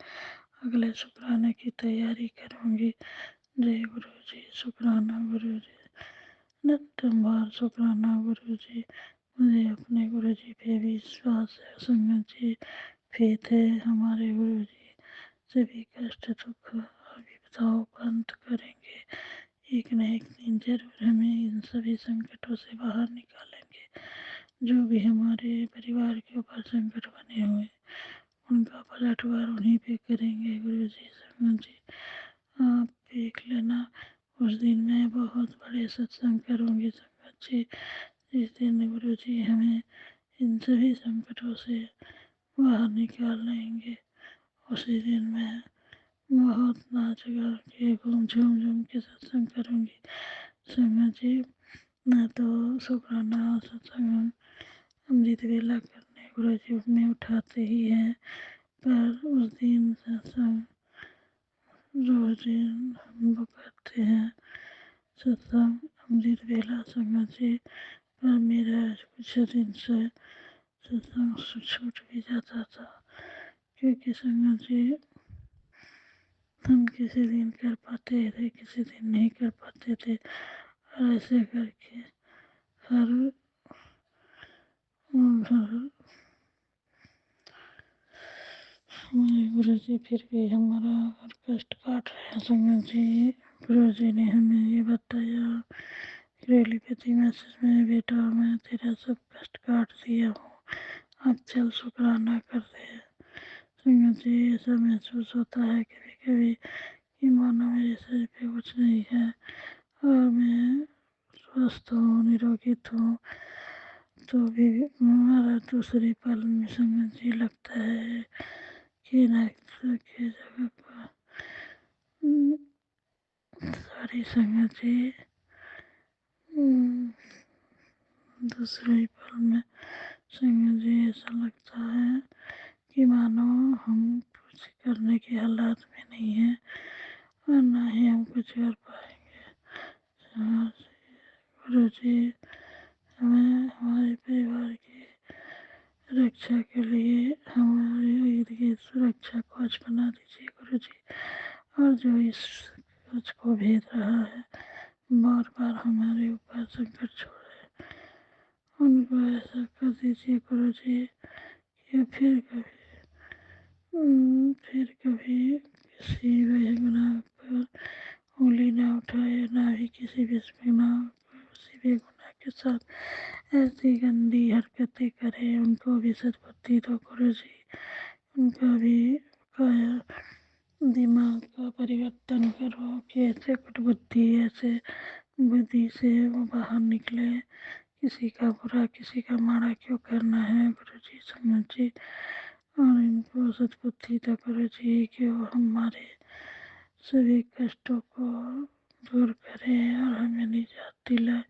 अगले शुक्राने की तैयारी करूंगी। जय गुरु जी। शुक्राना गुरु जी। नितंबार शुक्राना गुरु जी। मुझे अपने गुरु जी पे विश्वास है संगत जी। फेथ है हमारे गुरु जी सभी कष्ट दुख और विपदाओं का अंत करेंगे। एक न एक दिन जरूर हमें इन सभी संकटों से बाहर निकालेंगे। जो भी हमारे परिवार के ऊपर संकट बने हुए उनका पलटवार उन्हीं पे करेंगे गुरु जी। संगत जी आप देख लेना, उस दिन मैं बहुत बड़े सत्संग करूंगी संगत जी। जिस दिन गुरु जी हमें इन सभी संकटों से बाहर निकाल लेंगे, उसी दिन मैं बहुत नाच गा के घूम झूम झूम के सत्संग करूंगी संगत जी। मैं तो शुक्राना सत्संग अमृत वेला करने गुरु जी में उठाते ही हैं, पर उस दिन सत्संग रोज दिन हम लोग करते हैं सत्संग अमृत वेला संगत जी। पर मेरा कुछ दिन से सत्संग छूट भी जाता था, क्योंकि संगत जी हम किसी दिन कर पाते थे, किसी दिन नहीं कर पाते थे, और ऐसे करके हर हमारे गुरु जी फिर भी हमारा हर कष्ट काट रहे हैं संगत जी। गुरु जी ने हमें ये बताया टेलीपैथी मैसेज में, बेटा मैं तेरा सब कष्ट काट दिया हूँ, अब चल शुक्राना कर दे। संगत जी ऐसा महसूस होता है कभी कभी कि मानो मेरे शरीर पे कुछ नहीं है और मैं स्वस्थ हूँ, निरोगित हूँ, तो भी हमारा दूसरे पल में संगत जी लगता है कि न की जगह पर सारी संगत जी दूसरे पल में संगत जी ऐसा लगता है कि मानो हम कुछ करने के हालात में नहीं है और ना ही हम कुछ कर पाएंगे। गुरु जी हमें हमारे परिवार की रक्षा के लिए हमारे इर्द गिर्द सुरक्षा कवच बना दीजिए गुरु जी। और जो इस कवच को भेद रहा है, बार बार हमारे ऊपर संकट छोड़ रहे हैं, उनको ऐसा कर दीजिए गुरु जी कि फिर कभी किसी बेगुनाह पर उंगली ना उठाए, ना ही किसी बेगुनाह के साथ ऐसी गंदी हरकतें करे। उनको भी सद्बुद्धि दो गुरु जी, उनका भी काया दिमाग का परिवर्तन करो कि ऐसे कुटबुद्धि ऐसे बुद्धि से वो बाहर निकले। किसी का बुरा किसी का माड़ा क्यों करना है गुरु जी संगत जी। और इनको सद्बुद्धि दो गुरु जी कि वो हमारे सभी कष्टों को दूर करे और हमें निजात दिलाए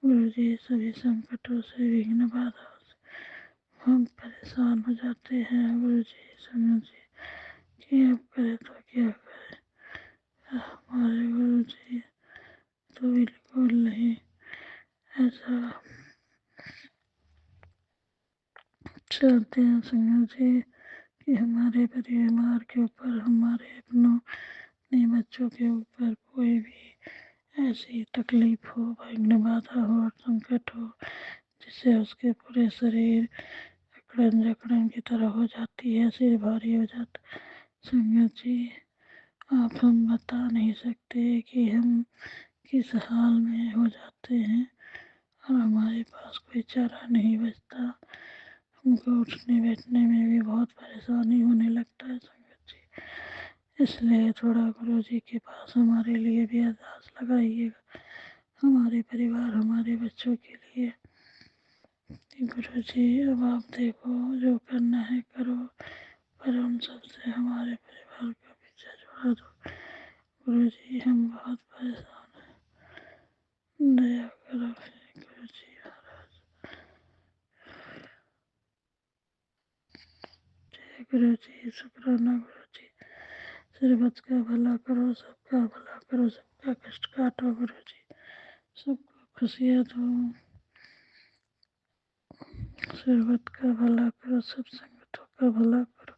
गुरु जी। सभी संकटों से विघ्न बाधाओं से हम परेशान हो जाते हैं गुरु जी संगत जी कि अब करे तो क्या करे। हमारे गुरु जी तो बिल्कुल नहीं ऐसा चाहते हैं संगत जी कि हमारे परिवार के ऊपर, हमारे अपनों अपने बच्चों के ऊपर कोई भी ऐसी तकलीफ हो, विघ्न बाधा हो और संकट हो जिससे उसके पूरे शरीर अकड़न जकड़न की तरह हो जाती है, सिर भारी हो जाता है। संगत जी आप हम बता नहीं सकते कि हम किस हाल में हो जाते हैं और हमारे पास कोई चारा नहीं बचता। हमको उठने बैठने में भी बहुत परेशानी होने लगता है संगत जी। इसलिए थोड़ा गुरु जी के पास हमारे लिए भी अरदास लगाइएगा, हमारे परिवार हमारे बच्चों के लिए। गुरु जी अब आप देखो जो करना है करो, पर हम सबसे हमारे परिवार का पीछा छोड़ा दो गुरु जी। हम बहुत परेशान हैं, दया करो हे गुरु जी महाराज। गुरु जी शुक्राना गुरु जी। सर्वत का भला करो, सबका भला करो, सबका कष्ट काटो गुरु जी, सबको खुशियाँ दो। सर्वत का भला करो, सब संगतों का भला करो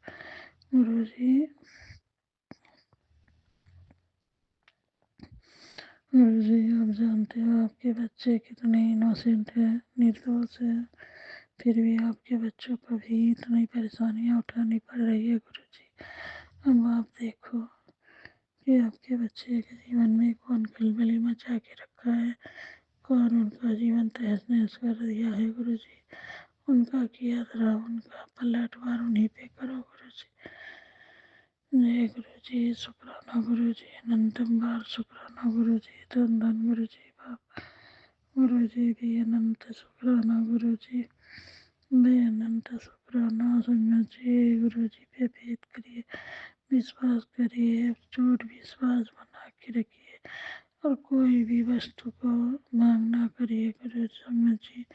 गुरु जी। गुरु जी आप जानते हो आपके बच्चे कितने इनोसेंट है, निर्दोष है, फिर भी आपके बच्चों को भी इतनी परेशानियां उठानी पड़ रही है गुरु जी। अब आप देखो कि आपके बच्चे के जीवन में कौन खलबली मचा के रखा है, कौन उनका जीवन तहस नहस कर दिया है गुरु जी। उनका किया धरा उनका पलटवार उन्हीं पे करो गुरु जी। जय गुरु जी शुक्राना गुरु जी, अनंतम बार शुक्राना गुरु जी, धन धन गुरु जी बाप। गुरु जी भी अनंत शुक्राना गुरु जी, वे अनंत शुक्राना। संगत जी गुरु जी पे भेद करिए, विश्वास करिए, झूठ विश्वास बना के रखिए और कोई भी वस्तु को मांग ना करिए गुरु संगत जी,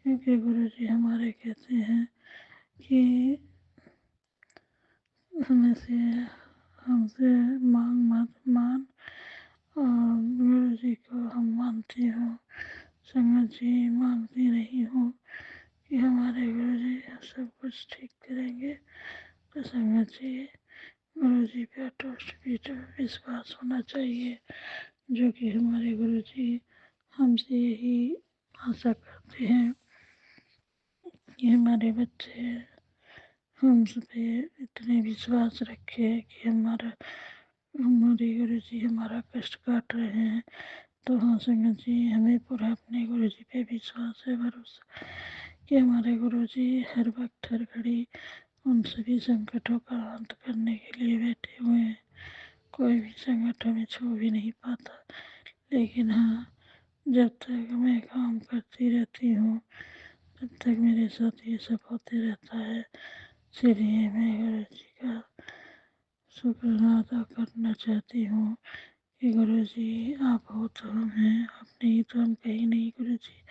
क्योंकि गुरु जी हमारे कहते हैं कि हमसे हमसे मांग मत मान, और गुरु जी को हम मानते हो संगत जी, मांगती नहीं हो कि हमारे गुरु जी सब कुछ ठीक करेंगे। तो संगत जी गुरु जी पे अटूट विश्वास होना चाहिए, जो कि हमारे गुरु जी हमसे यही आशा करते हैं कि हमारे बच्चे हम पे इतने विश्वास रखे कि हमारे गुरु जी हमारा कष्ट काट रहे हैं। तो हाँ संगत जी हमें पूरा अपने गुरु जी पे विश्वास है, भरोसा कि हमारे गुरु जी हर वक्त हर घड़ी उन सभी संकटों का अंत करने के लिए बैठे हुए हैं। कोई भी संकट हमें छू भी नहीं पाता, लेकिन हाँ जब तक मैं काम करती रहती हूँ तब तक मेरे साथ ये सब होते रहता है। इसलिए मैं गुरु जी का शुक्राना अदा करना चाहती हूँ कि गुरु जी आप हो तो हम हैं, आप नहीं तो हम कहीं नहीं गुरु जी।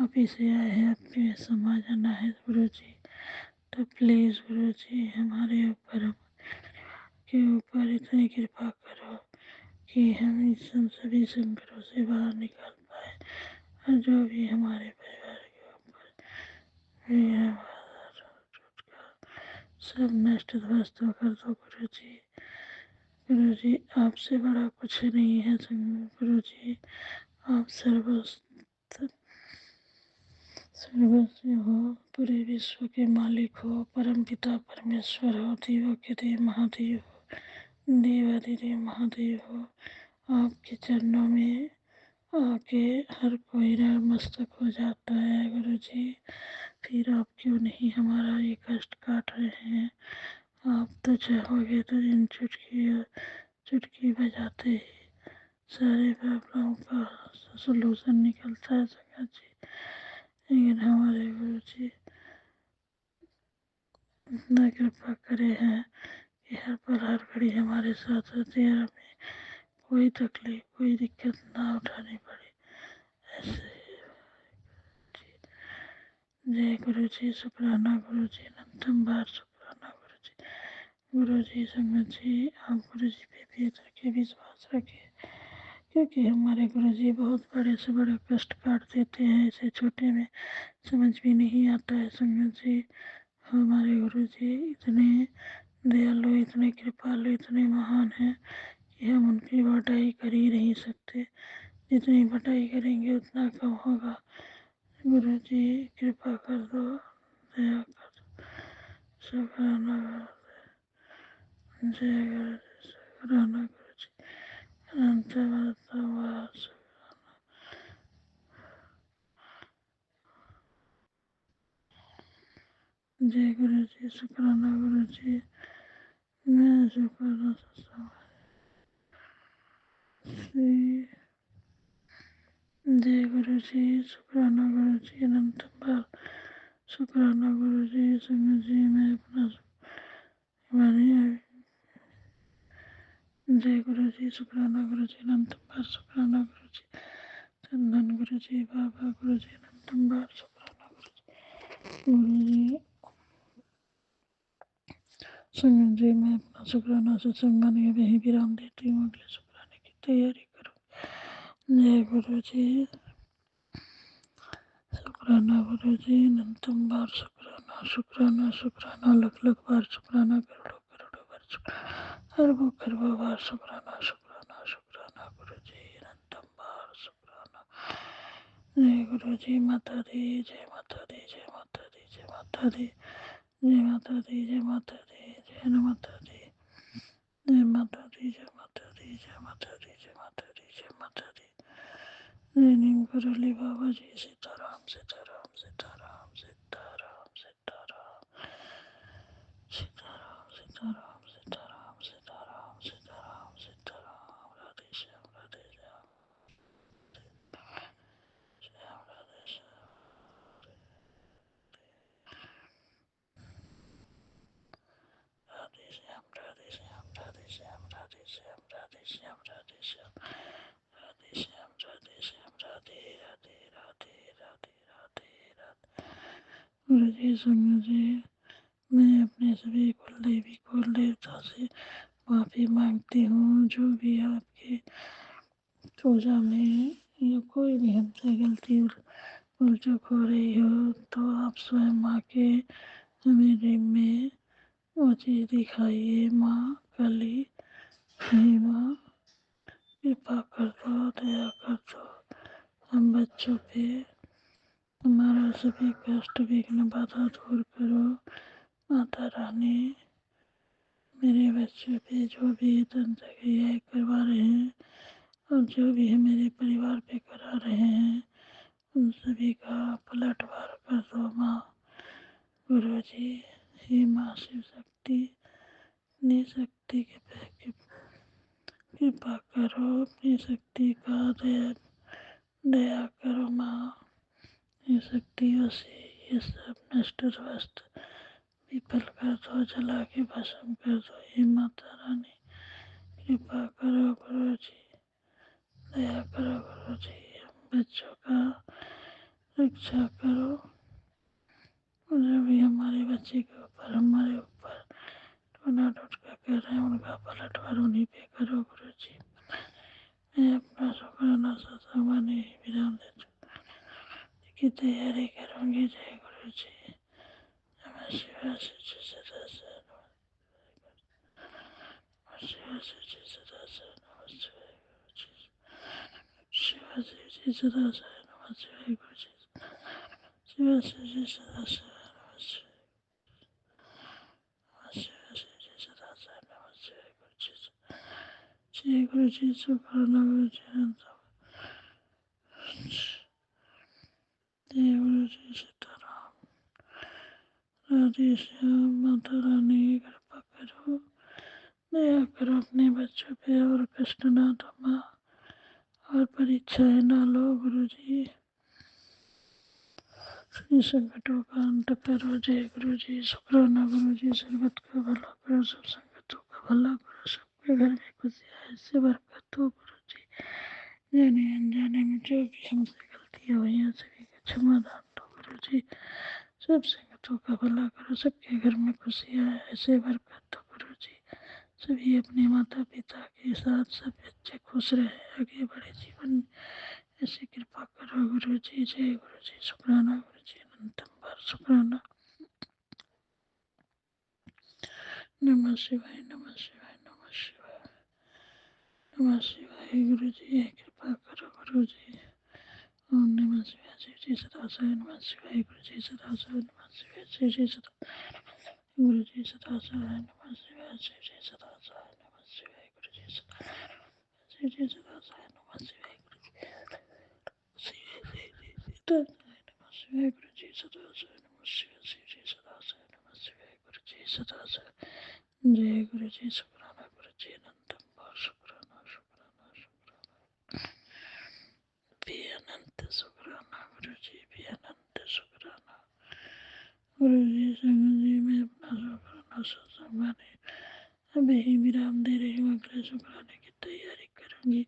आप ही से आए हैं, आप ही में समा जाना है गुरु जी। तो प्लीज़ गुरु जी हमारे ऊपर के ऊपर इतनी कृपा करो कि हम इस सभी संकटों से बाहर निकल पाए, और जो भी हमारे परिवार के ऊपर भी सब नष्ट ध्वस्त कर दो गुरु जी। गुरु जी आपसे बड़ा कुछ नहीं है गुरु जी, आप सर्वस्व हो, पूरे विश्व के मालिक हो, परम पिता परमेश्वर हो, देवों के देव महादेव हो, देवाधिदेव महादेव हो। आपके चरणों में आके हर कोई नतमस्तक हो जाता है गुरु जी। फिर आप क्यों नहीं हमारा ये कष्ट काट रहे हैं। आप तो चाहोगे तो इन चुटकी बजाते ही सारे प्रॉब्लम का सोल्यूशन निकलता है संगत जी। लेकिन हमारे गुरु जी इतना कृपा करे हैं कि हर पल हर घड़ी हमारे साथ रहते हैं, हमें कोई तकलीफ कोई दिक्कत ना उठानी पड़े। ऐसे जय गुरु जी शुक्राना गुरु जी, अनंतम बार शुक्राना गुरु जी। गुरु जी संगत जी आप गुरु जी पे भेद रखे, विश्वास रखे, क्योंकि हमारे गुरु जी बहुत बड़े से बड़ा कष्ट काट देते हैं, इसे छोटे में समझ भी नहीं आता है संगत जी। हमारे गुरु जी इतने दयालु, इतने कृपालु, इतने महान हैं कि हम उनकी बड़ाई कर ही नहीं सकते। जितनी बड़ाई करेंगे उतना कम होगा। गुरु जी कृपा कर दो, दया कर दो, शुक्राना जय गुरु जी शुक्राना गुरु जी, अनंत अनंत जय गुरु जी शुक्राना गुरु जी। मैं शुक्राना जय गुरु जी शुक्राना गुरु जी, अनंत बार शुक्राना गुरु जी। संगत जी मैं अपना जय गुरु जी शुक्राना गुरु जी, अनंत बार शुक्राना गुरु जी, धन गुरु जी बाबा गुरु जी, अनंत बार शुक्राना गुरु जी। गुरु जी संगत जी, मैं अपना शुक्राना सत्संग मान के वहीं विराम देती हूँ। अगले शुक्राने की तैयारी करूँ। जय गुरु जी। शुक्राना गुरु जी, अनंतम बार शुक्राना, शुक्राना शुक्राना, लख लख बार शुक्राना, करोड़ों करोड़ों बार शुक्राना, अरबों खरबों बार शुक्राना, शुक्राना शुक्राना गुरु जी, अनंतम बार शुक्राना। जय गुरु जी। माता दी, जय माता दी, जय माता दी, जय माता दी, जय माता दी, जय माता दी, जय माता दी, जय माता दी, जय माता दी, जय माता दी, जय माता दी, जय माता दी। जय नीम करौली बाबा जी। सीताराम सीताराम सीताराम सीताराम सीताराम सीताराम सीताराम सीताराम सीताराम सीताराम सीताराम। राधे श्याम राधे श्याम श्याम राधे श्याम राधे श्याम राधे श्याम राधे श्याम राधे श्याम राधे श्याम राधे श्याम राधे श्याम राधे श्याम राधे राधे राधे राधे राधे राधे। गुरु जी संग जी, मैं अपने सभी कुल देवी कुल देवता से माफ़ी मांगती हूँ। जो भी आपकी पूजा में या कोई भी हमसे गलती भूल चूक हो रही हो तो आप स्वयं आके मेरे में वो चीज़ दिखाइए। माँ काली, हे माँ कृपा कर दो, दया कर दो हम बच्चों पे। हमारा सभी कष्ट विघ्न बाधा दूर करो माता रानी। मेरे बच्चों पे जो भी तंत्र क्रियाएं करवा रहे हैं और जो भी है मेरे परिवार पे करा रहे हैं, उन सभी का पलटवार कर दो माँ। गुरु जी, हे माँ शिव शक्ति, अपनी शक्ति के कृपा करो, अपनी शक्ति का दया करो माँ। ये शक्तियों से ये सब नष्ट ध्वस्त विफल कर दो, जला के भस्म कर दो। हे माता रानी कृपा करो गुरु जी, दया करो गुरु जी। हम बच्चों का रक्षा करो। जो भी हमारे बच्चे के ऊपर, हमारे ऊपर टोना टोटका कर रहे हैं, उनका पलटवार उन्हीं पे करो गुरु जी। मैं अपना शुक्राना सत्संग ही विराम देती की तैयारी करूंगी। जय गुरु जी। नमः शिवाय सच्चे सदा से, नमः शिवाय सच्चे सदा से, नमः शिवाय गुरु जी, शिवाय सच्चे सदा से, नमः शिवाय गुरु जी, शिवाय सच्चे सदा से, नमः शिवाय सच्चे सदा से, नमः शिवाय गुरु जी। जय गुरु जी। शुक्राना गुरु जी। जय गुरु जी। सीताराम। राधे श्याम। माता रानी कृपा करो, दया करो अपने बच्चों पे और कष्ट ना दो माँ, और परीक्षाएं ना लो गुरु जी। सभी संकटों का अंत करो। जय गुरु जी। शुक्राना गुरु जी। सर्वत का भला करो, सब संकटों का भला करो, सबके घर में खुशियाँ ऐसे बरकत हो गुरु जी। जाने अनजाने में जो भी हमसे गलतियाँ हुई हैं सभी का क्षमा दान दो गुरु जी। सब संगतों का भला करो, सबके घर में खुशियाँ ऐसे बरकत दो गुरु जी। सभी अपने माता पिता के साथ सब बच्चे खुश रहे, आगे बढ़े जीवन में, ऐसी कृपा करो गुरु जी। जय गुरु जी। शुक्राना गुरु जी। अनंतम बार शुक्राना। नमः शिवाय, नमः शिवाय, नमः शिवाय, नमः शिवाय गुरु जी। कृपा करो गुरु जी। ओम नमः शिवाय शिव जी सदाशिव, नमः शिवाय गुरु जी सदाशिव, नमः शिवाय शिव जी सदाशिव, गुरु जी सदाशिव, नमः शिवाय शिव जी सदाशिव, नमः शिवाय गुरु जी सदाशिव, शिव जी सदाशिव, नमः शिवाय गुरु जी नमः शिवाय गुरु जी सदाशिव, नमः शिवाय शिव जी सदाशिव, नमः शिवाय गुरु जी सदाशिव। जय गुरु जी। शुक्राना गुरु जी। अनंतम बार शुक्राना, शुक्राना शुक्राना, भी अनंत शुक्राना गुरु जी, भी अनंत शुक्राना गुरु जी। संग जी, मैं अपना शुक्राना सत्संगाने अभी ही विराम दे रही हूँ। अगले शुक्राने की तैयारी करूंगी।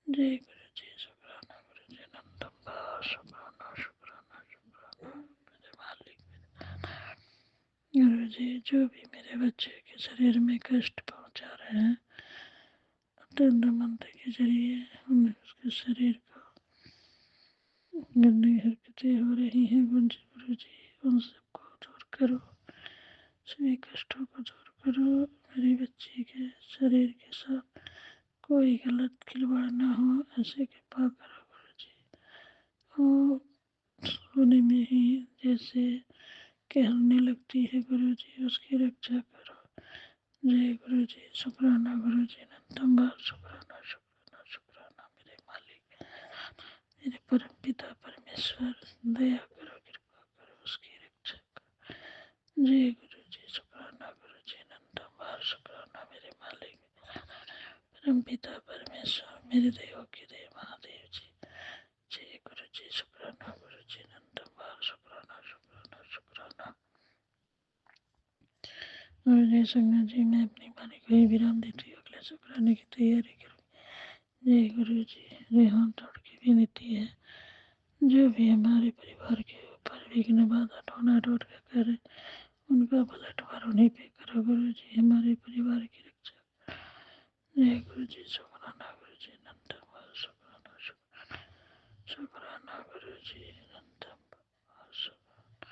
जय गुरु जी। शुक्राना गुरु जी। अनंतम बार शुक्राना, शुक्राना शुक्राना। मेरे मालिक गुरु जी, जो भी मेरे बच्चे के शरीर में कष्ट पहुंचा रहे हैं। तंत्र मंत्र के जरिए उन्हें उसके शरीर को गंदी हरकतें हो रही हैं। गुरु जी उन सबको दूर करो, सभी कष्टों को दूर करो। मेरी बच्ची के शरीर के साथ कोई गलत खिलवाड़ ना हो, ऐसे कृपा करो गुरु जी। और सोने में ही जैसे कहने लगती है गुरु जी, उसकी रक्षा करो। जय गुरु जी। शुक्राना गुरु जी, नंदम्बार शुक्राना शुक्राना शुक्राना मेरे मालिक, मेरे परम पिता परमेश्वर, दया करो, कृपा करो, उसकी रक्षा करो। जय गुरु जी। शुक्राना गुरु जी, नंदम्बार शुक्राना मेरे मालिक, परम पिता परमेश्वर, मेरे देवों के देव महादेव जी। जय गुरु जी। शुक्राना गुरु जी, नंदम्बार शुक्राना शुक्राना शुक्राना। गुरु जी संगत जी, मैं अपनी वाणी को ही विराम देती हूँ, अगले शुक्राने की तैयारी करूँगी। जय गुरु जी। जय हाथ जोड़ की विनती है, जो भी हमारे परिवार के ऊपर विघ्न बाधा टोना टोट का करे, उनका पलटवार उन्हीं पे करो गुरु जी, हमारे परिवार की रक्षा। जय गुरु जी। शुक्राना गुरु जी, नंदम्बार शुक्राना शुक्राना शुक्राना गुरु जी, नंदम्बार शुक्राना।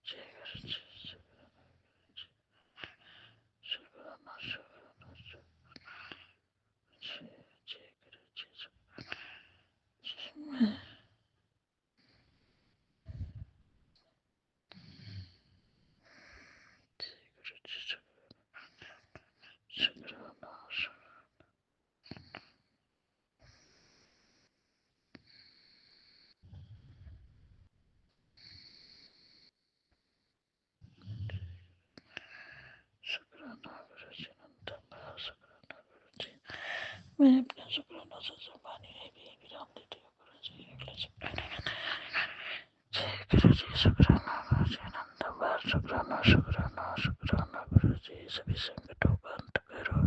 जय गुरु जी। शुक्राना शुक्राना शुक्राना शुक्राना। जय गुरु जी। शुक्राना। जय गुरु जी। शुक्राना शुक्राना। शुक्राना गुरु जी, नंदम्बार शुक्राना गुरु जी। मैं अपना शुक्राना सजबानी है भी विराम देती हूँ गुरु जी, अगले शुक्राने का। जय गुरु जी। शुक्राना गुरु जी, नंदम्बार शुक्राना शुक्राना शुक्राना गुरु जी। सभी संकटों का अंत करो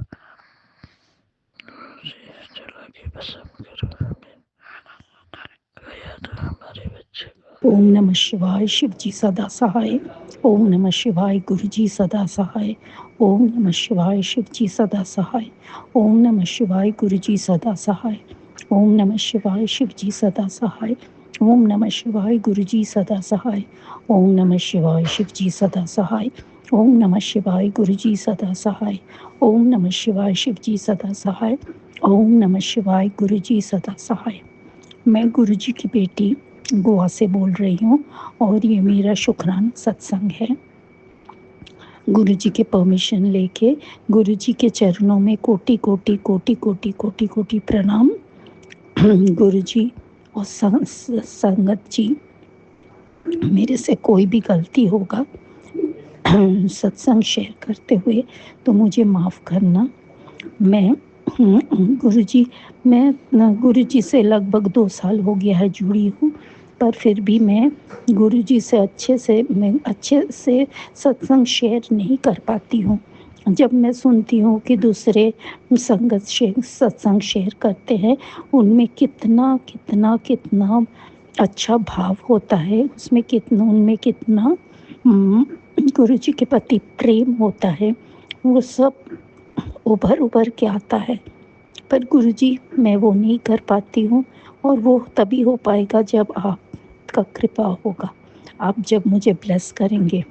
गुरु जी, चला के भस्म करो। आमीन। गया था हमारे बच्चे को। ओम नमः शिवाय। शिव जी सदा सहाय। ओम नमः शिवाय। गुरु जी सदा सहाय। ओम नमः शिवाय। शिव जी सदा सहाय। ओम नमः शिवाय। गुरु जी सदा सहाय। ओम नमः शिवाय। शिव जी सदा सहाय। ओम नमः शिवाय। गुरु जी सदा सहाय। ओम नमः शिवाय। शिव जी सदा सहाय। ओम नमः शिवाय। गुरु जी सदा सहाय। ओम नमः शिवाय। शिव जी सदा सहाय। ओम नमः शिवाय। गुरु जी सदा सहाय। मैं गुरु जी की बेटी गोवा से बोल रही हूँ और ये मेरा शुक्राना सत्संग है। गुरु जी के परमिशन लेके गुरु जी के चरणों में कोटि कोटि कोटि कोटि कोटि कोटि प्रणाम। गुरु जी और संगत जी, मेरे से कोई भी गलती होगा सत्संग शेयर करते हुए तो मुझे माफ़ करना। मैं गुरुजी से लगभग 2 साल हो गया है जुड़ी हूँ, पर फिर भी मैं गुरुजी से अच्छे से सत्संग शेयर नहीं कर पाती हूँ। जब मैं सुनती हूँ कि दूसरे सत्संग शेयर करते हैं, उनमें कितना कितना कितना अच्छा भाव होता है, उनमें कितना गुरुजी के प्रति प्रेम होता है, वो सब उभर के आता है। पर गुरुजी, मैं वो नहीं कर पाती हूँ और वो तभी हो पाएगा जब आपका कृपा होगा, आप जब मुझे ब्लेस करेंगे।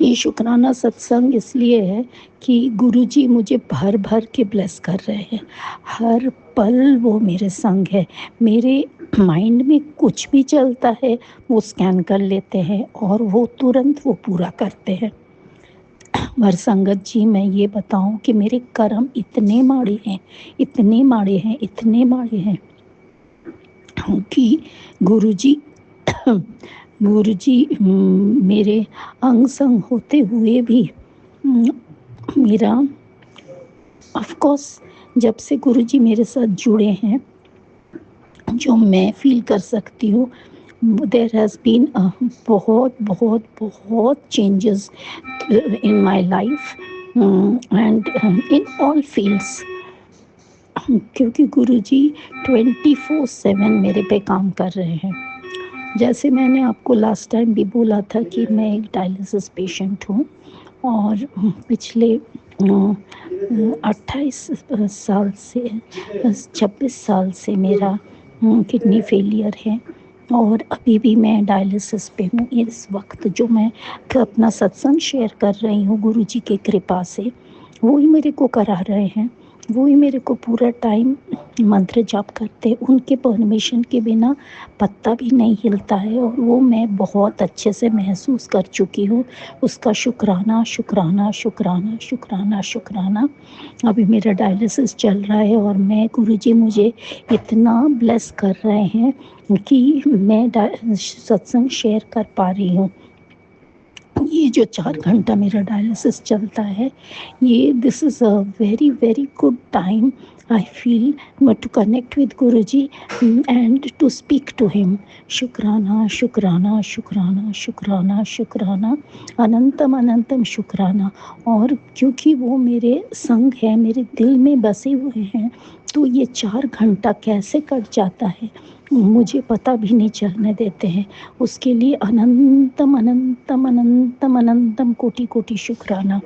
ये शुक्राना सत्संग इसलिए है कि गुरुजी मुझे भर भर के ब्लेस कर रहे हैं। हर पल वो मेरे संग है। मेरे माइंड में कुछ भी चलता है वो स्कैन कर लेते हैं और वो तुरंत वो पूरा करते हैं। वर संगत जी, मैं ये बताऊं कि मेरे कर्म इतने माड़े हैं, इतने माड़े हैं, इतने माड़े हैं कि गुरुजी मेरे अंग संग होते हुए भी मेरा ऑफ कोर्स जब से गुरुजी मेरे साथ जुड़े हैं, जो मैं फील कर सकती हूँ, there has been बहुत बहुत बहुत changes in my life and in all fields, क्योंकि गुरुजी 24/7 मेरे पे काम कर रहे हैं। जैसे मैंने आपको लास्ट टाइम भी बोला था कि मैं एक डायलिसिस पेशेंट हूँ और पिछले 28 साल से 26 साल से मेरा किडनी फेलियर है और अभी भी मैं डायलिसिस पे हूँ। इस वक्त जो मैं अपना सत्संग शेयर कर रही हूँ गुरु जी की कृपा से, वो ही मेरे को करा रहे हैं, वो ही मेरे को पूरा टाइम मंत्र जाप करते, उनके परमिशन के बिना पत्ता भी नहीं हिलता है और वो मैं बहुत अच्छे से महसूस कर चुकी हूँ। उसका शुक्राना शुक्राना शुक्राना शुक्राना शुक्राना। अभी मेरा डायलिसिस चल रहा है और मैं गुरुजी मुझे इतना ब्लेस कर रहे हैं कि मैं सत्संग शेयर कर पा रही हूँ। ये जो 4 घंटा मेरा डायलिसिस चलता है, ये this is a very very good time I feel to connect with Guruji and to speak to him. शुक्राना शुक्राना शुक्राना शुक्राना शुक्राना, अनंतम अनंतम शुक्राना। और क्योंकि वो मेरे संग है, मेरे दिल में बसे हुए हैं, तो ये 4 घंटा कैसे कट जाता है मुझे पता भी नहीं चलने देते हैं। उसके लिए अनंतम अनंतम अनंतम अनंतम कोटि कोटि शुक्राना।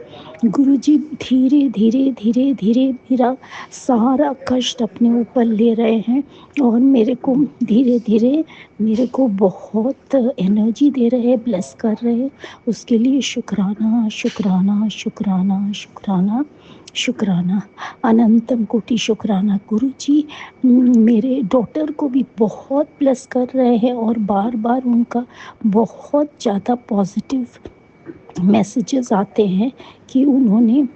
गुरुजी धीरे धीरे धीरे धीरे मेरा सारा कष्ट अपने ऊपर ले रहे हैं और मेरे को धीरे धीरे मेरे को बहुत एनर्जी दे रहे हैं, ब्लेस कर रहे हैं। उसके लिए शुक्राना शुक्राना शुक्राना शुक्राना शुक्राना, अनंतम कोटि शुक्राना। गुरुजी मेरे डॉटर को भी बहुत ब्लेस कर रहे हैं और बार बार उनका बहुत ज़्यादा पॉजिटिव मैसेजेस आते हैं कि उन्होंने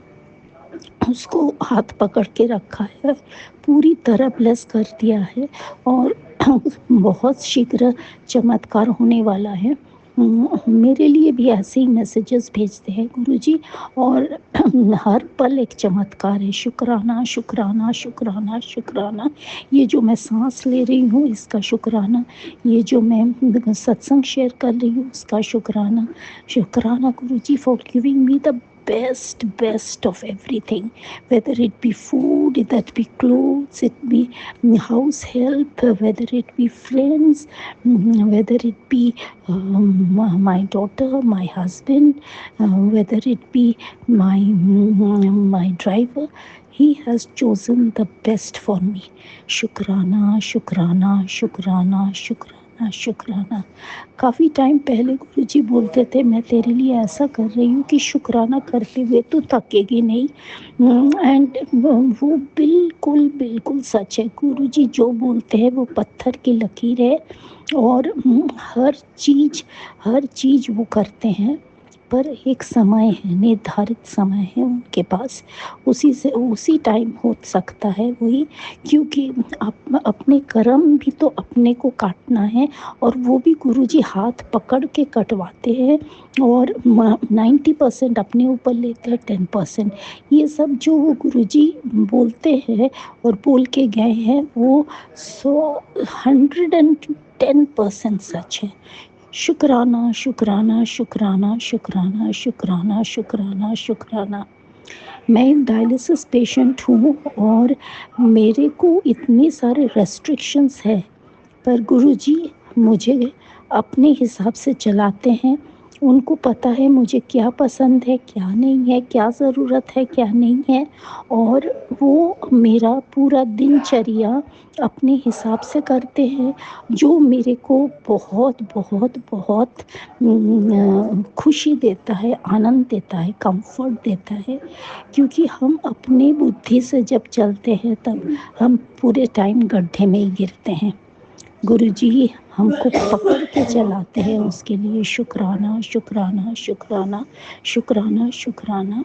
उसको हाथ पकड़ के रखा है, पूरी तरह ब्लेस कर दिया है और बहुत शीघ्र चमत्कार होने वाला है। मेरे लिए भी ऐसे ही मैसेजेस भेजते हैं गुरुजी और हर पल एक चमत्कार है। शुक्राना शुक्राना शुक्राना शुक्राना। ये जो मैं सांस ले रही हूँ इसका शुक्राना, ये जो मैं सत्संग शेयर कर रही हूँ उसका शुक्राना। शुक्राना Guruji for giving me the best of everything, whether it be food, that be clothes, it be house help, whether it be friends, whether it be my daughter, my husband, whether it be my driver. He has chosen the best for me. शुक्राना शुक्राना शुक्राना शुक्राना शुक्राना। काफ़ी time पहले गुरुजी बोलते थे मैं तेरे लिए ऐसा कर रही हूँ कि शुक्राना करते हुए तो थकेगी नहीं। एंड वो बिल्कुल बिल्कुल सच है। गुरुजी जो बोलते हैं वो पत्थर की लकीर है और हर चीज़ वो करते हैं, पर एक समय है, निर्धारित समय है उनके पास, उसी टाइम हो सकता है वही, क्योंकि अपने कर्म भी तो अपने को काटना है और वो भी गुरुजी हाथ पकड़ के कटवाते हैं और 90% अपने ऊपर लेते हैं, 10% ये सब जो वो गुरुजी बोलते हैं और बोल के गए हैं वो 110% सच है। शुक्राना शुक्राना शुक्राना शुक्राना शुक्राना शुक्राना शुक्राना। मैं डायलिसिस पेशेंट हूँ और मेरे को इतने सारे रेस्ट्रिक्शंस है, पर गुरुजी मुझे अपने हिसाब से चलाते हैं। उनको पता है मुझे क्या पसंद है, क्या नहीं है, क्या ज़रूरत है, क्या नहीं है, और वो मेरा पूरा दिनचर्या अपने हिसाब से करते हैं, जो मेरे को बहुत बहुत बहुत खुशी देता है, आनंद देता है, कंफर्ट देता है। क्योंकि हम अपनी बुद्धि से जब चलते हैं तब हम पूरे टाइम गड्ढे में ही गिरते हैं। गुरुजी हमको पकड़ के चलाते हैं, उसके लिए शुक्राना शुक्राना शुक्राना शुक्राना शुक्राना।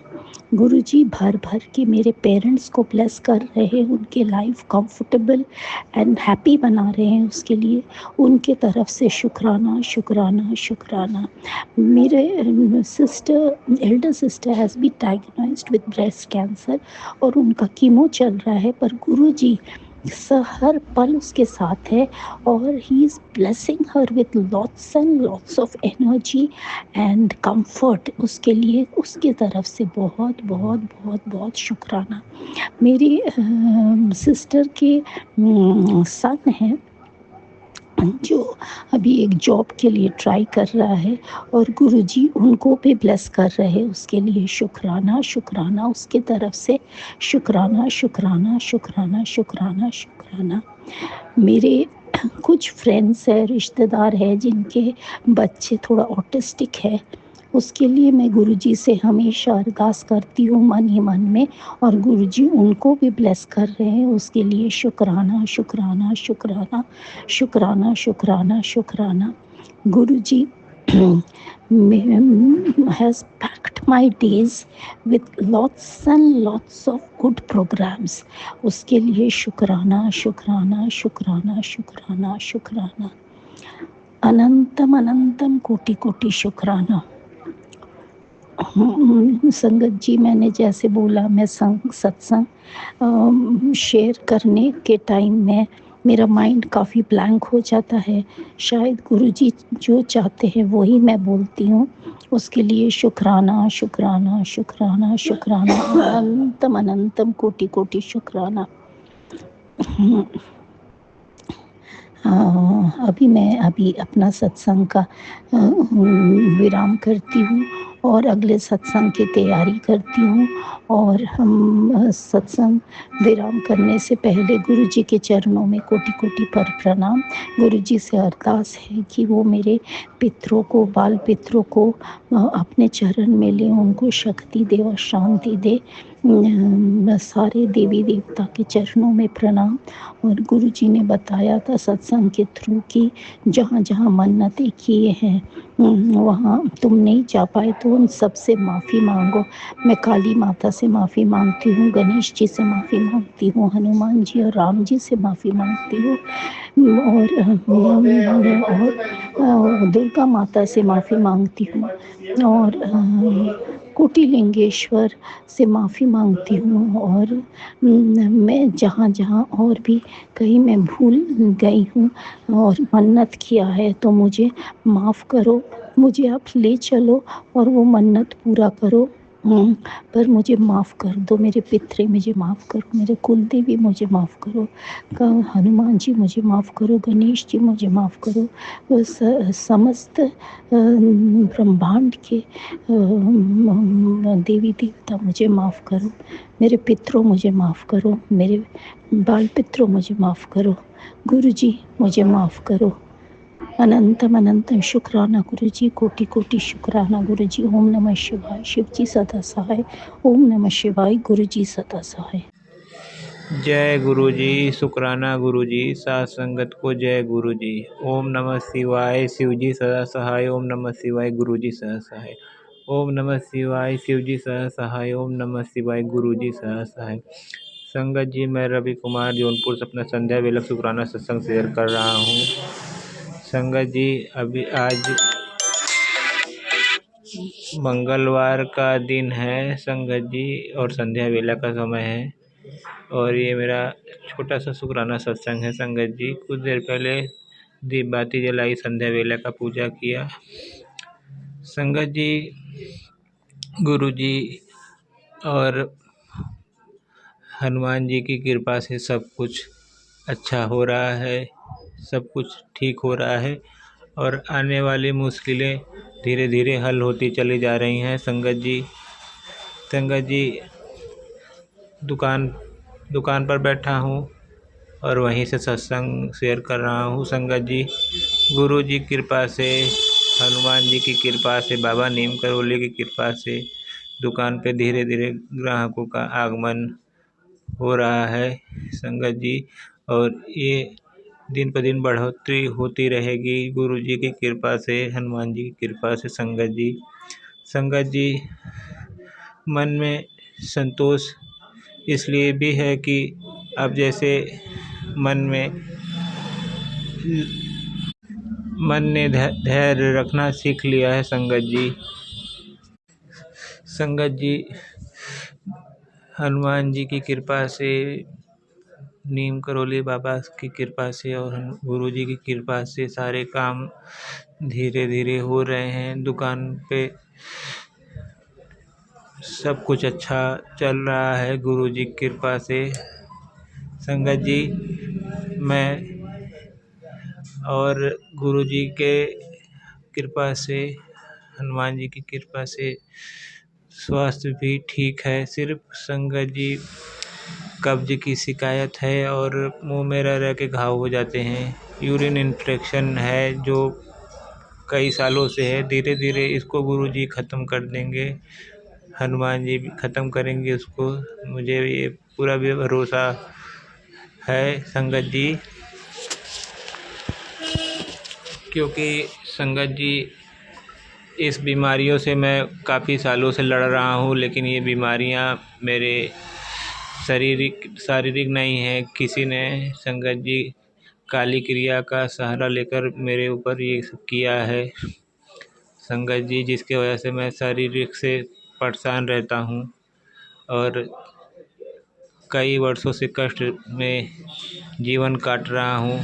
गुरुजी भर भर के मेरे पेरेंट्स को ब्लेस कर रहे हैं, उनके लाइफ कंफर्टेबल एंड हैप्पी बना रहे हैं, उसके लिए उनके तरफ से शुक्राना शुक्राना शुक्राना। मेरे elder sister has been diagnosed with breast cancer और उनका कीमो चल रहा है, पर गुरुजी हर पल उसके साथ है और he is blessing her with lots and lots of energy and comfort. उसके लिए उसके तरफ से बहुत बहुत बहुत बहुत शुक्राना। मेरी सिस्टर के सन है जो अभी एक जॉब के लिए ट्राई कर रहा है, और गुरुजी उनको भी ब्लेस कर रहे हैं, उसके लिए शुक्राना शुक्राना, उसके तरफ से शुक्राना शुक्राना शुक्राना शुक्राना शुक्राना। मेरे कुछ फ्रेंड्स हैं, रिश्तेदार हैं, जिनके बच्चे थोड़ा ऑटिस्टिक है, उसके लिए मैं गुरुजी से हमेशा अरदास करती हूँ मन ही मन में, और गुरुजी उनको भी ब्लेस कर रहे हैं, उसके लिए शुक्राना शुक्राना शुक्राना शुक्राना शुक्राना शुक्राना। गुरुजी has packed my days with lots and lots of good programs. उसके लिए शुक्राना शुक्राना शुक्राना शुक्राना शुक्राना, अनंतम अनंतम कोटि कोटि शुक्राना। संगत जी, मैंने जैसे बोला, मैं सत्संग शेयर करने के टाइम में मेरा माइंड काफ़ी ब्लैंक हो जाता है। शायद गुरुजी जो चाहते हैं वही मैं बोलती हूँ, उसके लिए शुक्राना शुक्राना शुक्राना शुक्राना, अनंतम अनंतम कोटि कोटि शुक्राना। अभी मैं अपना सत्संग का विराम करती हूँ और अगले सत्संग की तैयारी करती हूँ। और हम सत्संग विराम करने से पहले गुरु जी के चरणों में कोटि कोटि पर प्रणाम। गुरु जी से अरदास है कि वो मेरे पितरों को, बाल पितरों को अपने चरण में ले, उनको शक्ति दे और शांति दे। सारे देवी देवता के चरणों में प्रणाम। और गुरु जी ने बताया था सत्संग के थ्रू कि जहाँ जहाँ मन्नतें किए हैं वहाँ तुम नहीं जा पाए तो उन सब से माफ़ी मांगो। मैं काली माता से माफ़ी मांगती हूँ, गणेश जी से माफ़ी मांगती हूँ, हनुमान जी और राम जी से माफ़ी मांगती हूँ, और दुर्गा माता से माफ़ी मांगती हूँ, और कोटिलिंगेश्वर से माफ़ी मांगती हूँ। और मैं जहाँ जहाँ और भी कहीं मैं भूल गई हूँ और मन्नत किया है तो मुझे माफ़ करो, मुझे आप ले चलो और वो मन्नत पूरा करो। पर मुझे माफ़ कर दो, मेरे पितरे मुझे माफ़ करो, मेरे कुल देवी मुझे माफ़ करो, हनुमान जी मुझे माफ़ करो, गणेश जी मुझे माफ़ करो, समस्त ब्रह्मांड के देवी देवता मुझे माफ़ करो, मेरे पितरों मुझे माफ़ करो, मेरे बाल पितरों मुझे माफ़ करो, गुरु जी मुझे माफ़ करो। अनंतम अनंतम शुक्राना गुरु जी, कोटि कोटि शुक्राना गुरु जी। ओम नमः शिवाय। शिव जी सदा सहाय। ओम नमः शिवाय। गुरु जी सदा सहाय। जय गुरु जी, शुक्राना गुरु जी, साथ संगत को जय गुरु जी। ओम नमः शिवाय, शिव जी सदा सहाय। ओम नमः शिवाय, गुरु जी सदा सहाय। ओम नमः शिवाय, शिव जी सदा सहाय। ओम नमः शिवाय, गुरु जी सदा सहाय। संगत जी, मैं रवि कुमार जौनपुर से अपना संध्या वेला शुक्राना सत्संग शेयर कर रहा हूँ। संगत जी, अभी आज मंगलवार का दिन है संगत जी, और संध्या वेला का समय है, और ये मेरा छोटा सा शुक्राना सत्संग है संगत जी। कुछ देर पहले दीप बाती जलाई, संध्या वेला का पूजा किया। संगत जी, गुरु जी और हनुमान जी की कृपा से सब कुछ अच्छा हो रहा है, सब कुछ ठीक हो रहा है, और आने वाली मुश्किलें धीरे धीरे हल होती चली जा रही हैं संगत जी। संगत जी, दुकान पर बैठा हूँ और वहीं से सत्संग शेयर कर रहा हूँ संगत जी। गुरु जी की कृपा से, हनुमान जी की कृपा से, बाबा नीम करोली की कृपा से दुकान पे धीरे धीरे ग्राहकों का आगमन हो रहा है संगत जी, और ये दिन पर दिन बढ़ोतरी होती रहेगी गुरु जी की कृपा से, हनुमान जी की कृपा से संगत जी। संगत जी, मन में संतोष इसलिए भी है कि अब जैसे मन ने धैर्य रखना सीख लिया है संगत जी। संगत जी, हनुमान जी की कृपा से, नीम करोली बाबा की कृपा से और गुरु जी की कृपा से सारे काम धीरे धीरे हो रहे हैं। दुकान पे सब कुछ अच्छा चल रहा है गुरु जी की कृपा से संगत जी। मैं और गुरु जी के कृपा से, हनुमान जी की कृपा से स्वास्थ्य भी ठीक है। सिर्फ संगत जी कब्ज की शिकायत है और मुंह में रह रह के घाव हो जाते हैं। यूरिन इन्फेक्शन है जो कई सालों से है। धीरे धीरे इसको गुरु जी ख़त्म कर देंगे, हनुमान जी भी ख़त्म करेंगे उसको। मुझे ये पूरा भी भरोसा है संगत जी, क्योंकि संगत जी इस बीमारियों से मैं काफ़ी सालों से लड़ रहा हूँ, लेकिन ये बीमारियाँ मेरे शारीरिक नहीं है। किसी ने संगत जी काली क्रिया का सहारा लेकर मेरे ऊपर ये सब किया है संगत जी, जिसके वजह से मैं शारीरिक से परेशान रहता हूँ और कई वर्षों से कष्ट में जीवन काट रहा हूँ।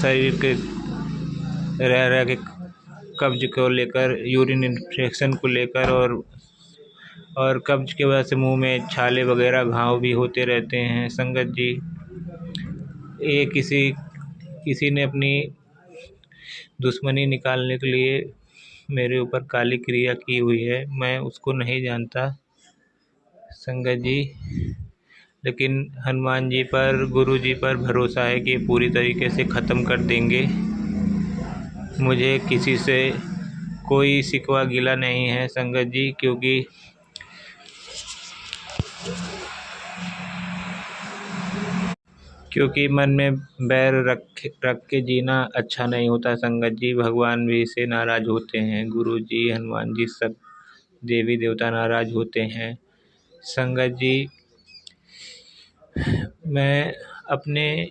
शरीर के रह रह के कब्ज को लेकर, यूरिन इन्फेक्शन को लेकर और कब्ज की वजह से मुंह में छाले वगैरह घाव भी होते रहते हैं संगत जी। ये किसी ने अपनी दुश्मनी निकालने के लिए मेरे ऊपर काली क्रिया की हुई है। मैं उसको नहीं जानता संगत जी, लेकिन हनुमान जी पर, गुरु जी पर भरोसा है कि पूरी तरीके से ख़त्म कर देंगे। मुझे किसी से कोई शिकवा गिला नहीं है संगत जी, क्योंकि मन में बैर रख के जीना अच्छा नहीं होता संगत जी। भगवान भी इससे नाराज़ होते हैं, गुरु जी, हनुमान जी, सब देवी देवता नाराज़ होते हैं संगत जी। मैं अपने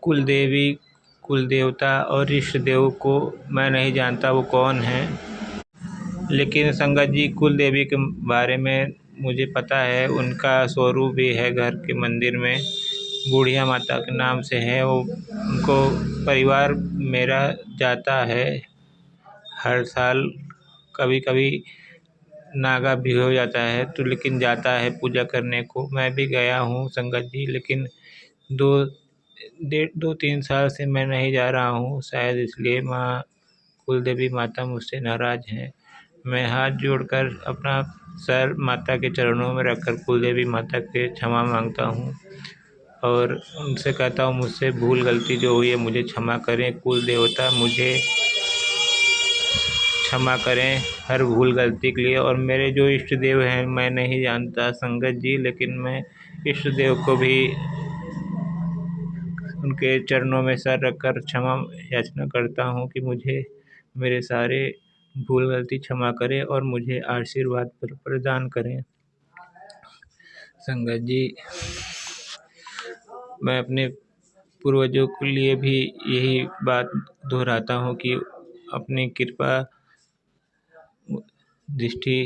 कुल देवी, कुल देवता और इष्ट देव को मैं नहीं जानता वो कौन है, लेकिन संगत जी कुल देवी के बारे में मुझे पता है। उनका स्वरूप भी है घर के मंदिर में, बूढ़िया माता के नाम से है वो। उनको परिवार मेरा जाता है हर साल, कभी कभी नागा भी हो जाता है तो, लेकिन जाता है पूजा करने को। मैं भी गया हूँ संगत जी, लेकिन 2-3 साल से मैं नहीं जा रहा हूँ, शायद इसलिए माँ कुल देवी माता मुझसे नाराज़ हैं। मैं हाथ जोड़कर अपना सर माता के चरणों में रखकर कुल देवी माता के क्षमा मांगता हूँ और उनसे कहता हूँ मुझसे भूल गलती जो हुई है मुझे क्षमा करें। कुल देवता मुझे क्षमा करें हर भूल गलती के लिए। और मेरे जो इष्ट देव हैं मैं नहीं जानता संगत जी, लेकिन मैं इष्ट देव को भी उनके चरणों में सर रखकर क्षमा याचना करता हूँ कि मुझे मेरे सारे भूल गलती क्षमा करें और मुझे आशीर्वाद प्रदान करें संगत जी। मैं अपने पूर्वजों के लिए भी यही बात दोहराता हूँ कि अपनी कृपा दृष्टि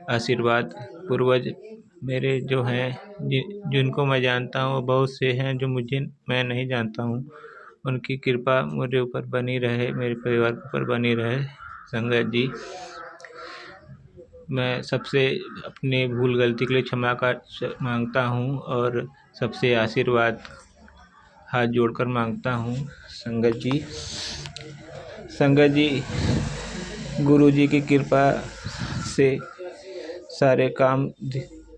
आशीर्वाद, पूर्वज मेरे जो हैं जिनको मैं जानता हूँ, बहुत से हैं जो मैं नहीं जानता हूँ, उनकी कृपा मेरे ऊपर बनी रहे, मेरे परिवार के ऊपर बनी रहे संगत जी। मैं सबसे अपने भूल गलती के लिए क्षमा मांगता हूँ और सबसे आशीर्वाद हाथ जोड़कर मांगता हूँ संगत जी। संगत जी, गुरु जी की कृपा से सारे काम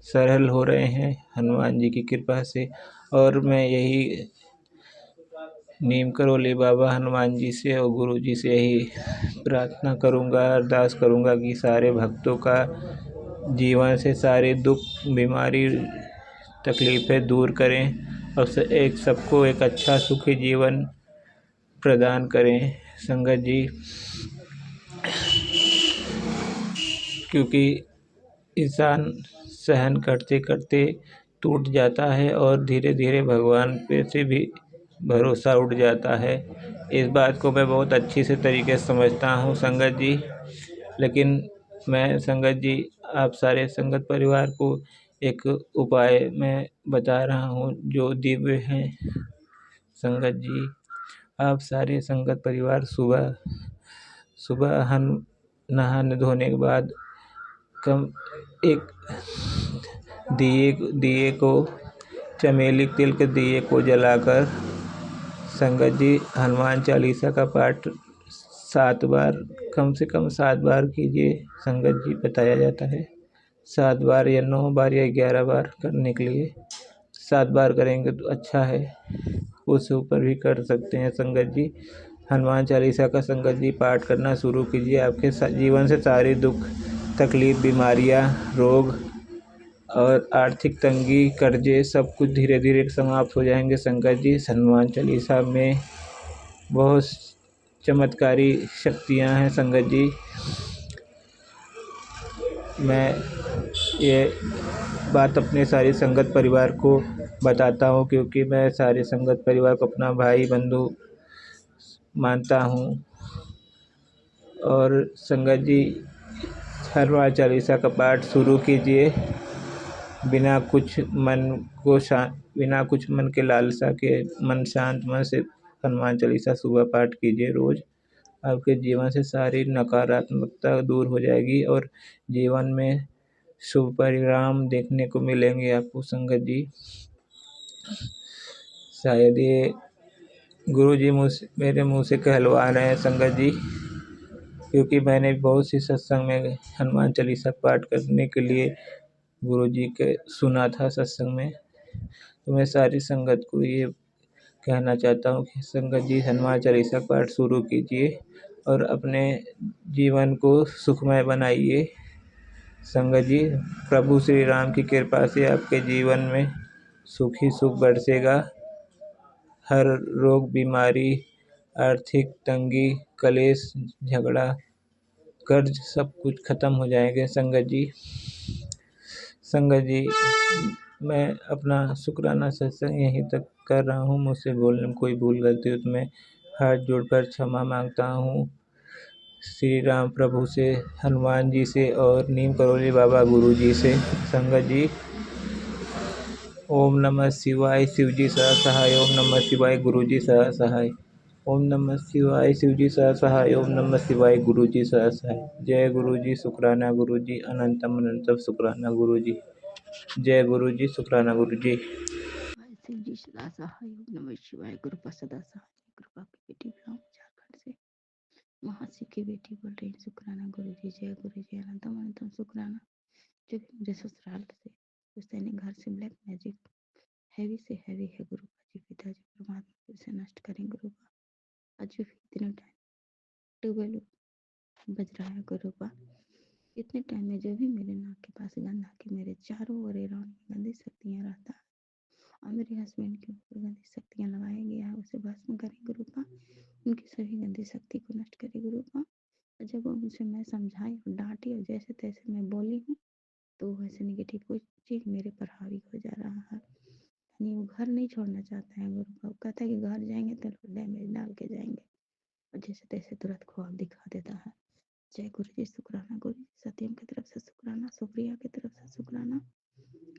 सरल हो रहे हैं हनुमान जी की कृपा से, और मैं यही नीम करौली बाबा हनुमान जी से और गुरु जी से यही प्रार्थना करूँगा, अरदास करूँगा कि सारे भक्तों का जीवन से सारे दुख, बीमारी, तकलीफ़ें दूर करें और सबको एक अच्छा सुखी जीवन प्रदान करें संगत जी। क्योंकि इंसान सहन करते करते टूट जाता है और धीरे धीरे भगवान पे से भी भरोसा उठ जाता है। इस बात को मैं बहुत अच्छी से तरीके से समझता हूँ संगत जी, लेकिन मैं संगत जी आप सारे संगत परिवार को एक उपाय मैं बता रहा हूँ जो दिव्य हैं संगत जी। आप सारे संगत परिवार सुबह नहाने धोने के बाद एक दिए को, चमेली तिल के दिए को जलाकर संगत जी हनुमान चालीसा का पाठ 7 बार, कम से कम 7 बार कीजिए। संगत जी बताया जाता है 7 बार या 9 बार या 11 बार करने के लिए। 7 बार करेंगे तो अच्छा है, उससे ऊपर भी कर सकते हैं संगत जी। हनुमान चालीसा का संगत जी पाठ करना शुरू कीजिए। आपके जीवन से सारे दुख तकलीफ बीमारियां रोग और आर्थिक तंगी कर्जे सब कुछ धीरे धीरे समाप्त हो जाएंगे संगत जी। हनुमान चालीसा में बहुत चमत्कारी शक्तियां हैं संगत जी। मैं ये बात अपने सारी संगत परिवार को बताता हूँ, क्योंकि मैं सारे संगत परिवार को अपना भाई बंधु मानता हूँ। और संगत जी हनुमान चालीसा का पाठ शुरू कीजिए। बिना कुछ मन के लालसा के मन शांत मन से हनुमान चालीसा सुबह पाठ कीजिए रोज। आपके जीवन से सारी नकारात्मकता दूर हो जाएगी और जीवन में शुभ परिणाम देखने को मिलेंगे आपको संगत जी। शायद ये गुरु जी मेरे मुंह से कहलवा रहे हैं संगत जी, क्योंकि मैंने बहुत सी सत्संग में हनुमान चालीसा पाठ करने के लिए गुरु जी के सुना था सत्संग में। तो मैं सारी संगत को ये कहना चाहता हूँ कि संगत जी हनुमान चालीसा पाठ शुरू कीजिए और अपने जीवन को सुखमय बनाइए। संगत जी प्रभु श्री राम की कृपा से आपके जीवन में सुख ही सुख बरसेगा। हर रोग बीमारी आर्थिक तंगी कलेश झगड़ा कर्ज सब कुछ खत्म हो जाएंगे संगत जी। संगत जी मैं अपना शुक्राना सत्संग यहीं तक कर रहा हूँ। मुझसे बोलने में कोई भूल गलती हो तो मैं हाथ जोड़कर क्षमा मांगता हूँ श्री राम प्रभु से, हनुमान जी से और नीम करोली बाबा गुरु जी से। संगत जी ओम नमः शिवाय शिव जी सह सहाय। ओम नमः शिवाय गुरु जी सह सहाय। ओम नमः शिवाय शिव जी सह सहाय। ओम नमः शिवाय गुरु जी सह सहाय। जय गुरु जी शुक्राना गुरु जी अनंतम अनंतम शुक्राना गुरु जी। जय गुरु जी शुक्राना गुरु जी। शिव जी सदा सहाय। ओम नमः शिवाय गुरुपा सदा सहाय। कृपा की बेटी ब्रह्म झारखंड से महाशिव की बेटी बोल रही है। शुक्राना गुरु जी। जय गुरु जी अनंतम अनंतम शुक्राना। जो भी मुझे ससुराल से सैनिक घर से ब्लैक मैजिक हैवी से हैवी है गुरुपा जी पिताजी परमात्मा फिर से नष्ट करें गुरुपा। आज भी इतने टाइम 12 बज रहा है गुरुपा। इतने टाइम में जो भी मेरे नाक के पास गंध आके मेरे चारों ओर अराउंड गंदी शक्तियाँ रहता है और मेरे हस्बैंड के ऊपर गंदी शक्तियाँ लगाया गया है, उसे भस्म करे गुरुपा। उनकी सभी गंदी शक्ति को नष्ट करे गुरुपा। जब उनसे मैं समझाई और डांटी और जैसे तैसे मैं बोली हूँ तो वैसे नेगेटिव चीज मेरे पर हावी हो जा रहा है। यानी वो घर नहीं छोड़ना चाहता है गुरुपा। वो कहता है कि घर जाएंगे तो डैमेज डाल के जाएंगे और जैसे तैसे तुरंत ख्वाब दिखा देता है। जय गुरु जी शुक्राना गुरु जी। सत्यम की तरफ से शुक्राना, सुप्रिया की तरफ से शुक्राना,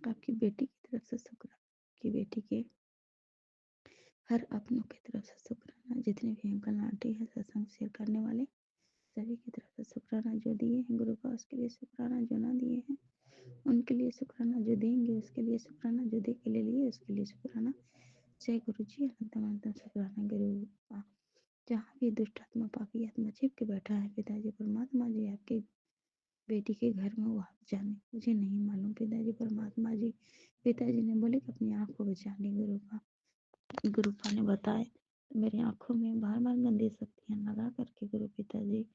आपकी बेटी की तरफ से शुक्राना, की बेटी के हर अपनों की तरफ से शुक्राना, जितने भी अंकल आंटी है सत्संग शेयर करने वाले सभी की तरफ से शुक्राना। जो दिए हैं गुरुपा उसके लिए शुक्राना, जो ना दिए हैं उनके लिए शुक्राना, जो देंगे उसके लिए शुक्राना, जो दे के ले लिए उसके लिए शुक्राना। जय गुरु जी अनंतम अनंतम शुक्राना गुरुपा। जहाँ भी दुष्ट आत्मा पापी आत्मा छिप के बैठा है पिताजी परमात्मा जी आपके बेटी के घर में वो आप जाने, मुझे नहीं मालूम पिताजी परमात्मा जी। पिताजी ने बोले कि अपनी आँख को बचा ली गुरुपा। गुरुपा ने बताया मेरी आंखों में बार बार गंदी शक्तियाँ लगा करके गुरु पिताजी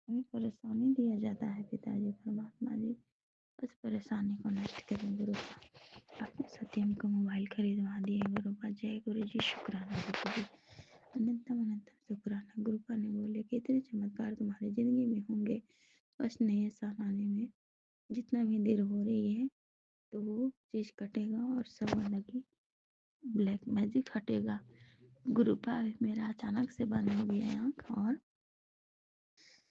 हमें परेशानी दिया जाता है पिताजी परमात्मा जी। उस परेशानी को नष्ट करें गुरुपा। आपने सत्यम को मोबाइल खरीदवा दिए गुरुपा। जय गुरु जी शुक्राना गुरु जी अनंतम अनंतम शुक्राना। गुरुपा ने बोले कि इतने चमत्कार तुम्हारी जिंदगी में होंगे बस नए साल आने में जितना भी देर हो रही है तो वो चीज कटेगा और सब अलग ही ब्लैक मैजिक हटेगा गुरुपा। मेरा अचानक से बंद हो गया आँख और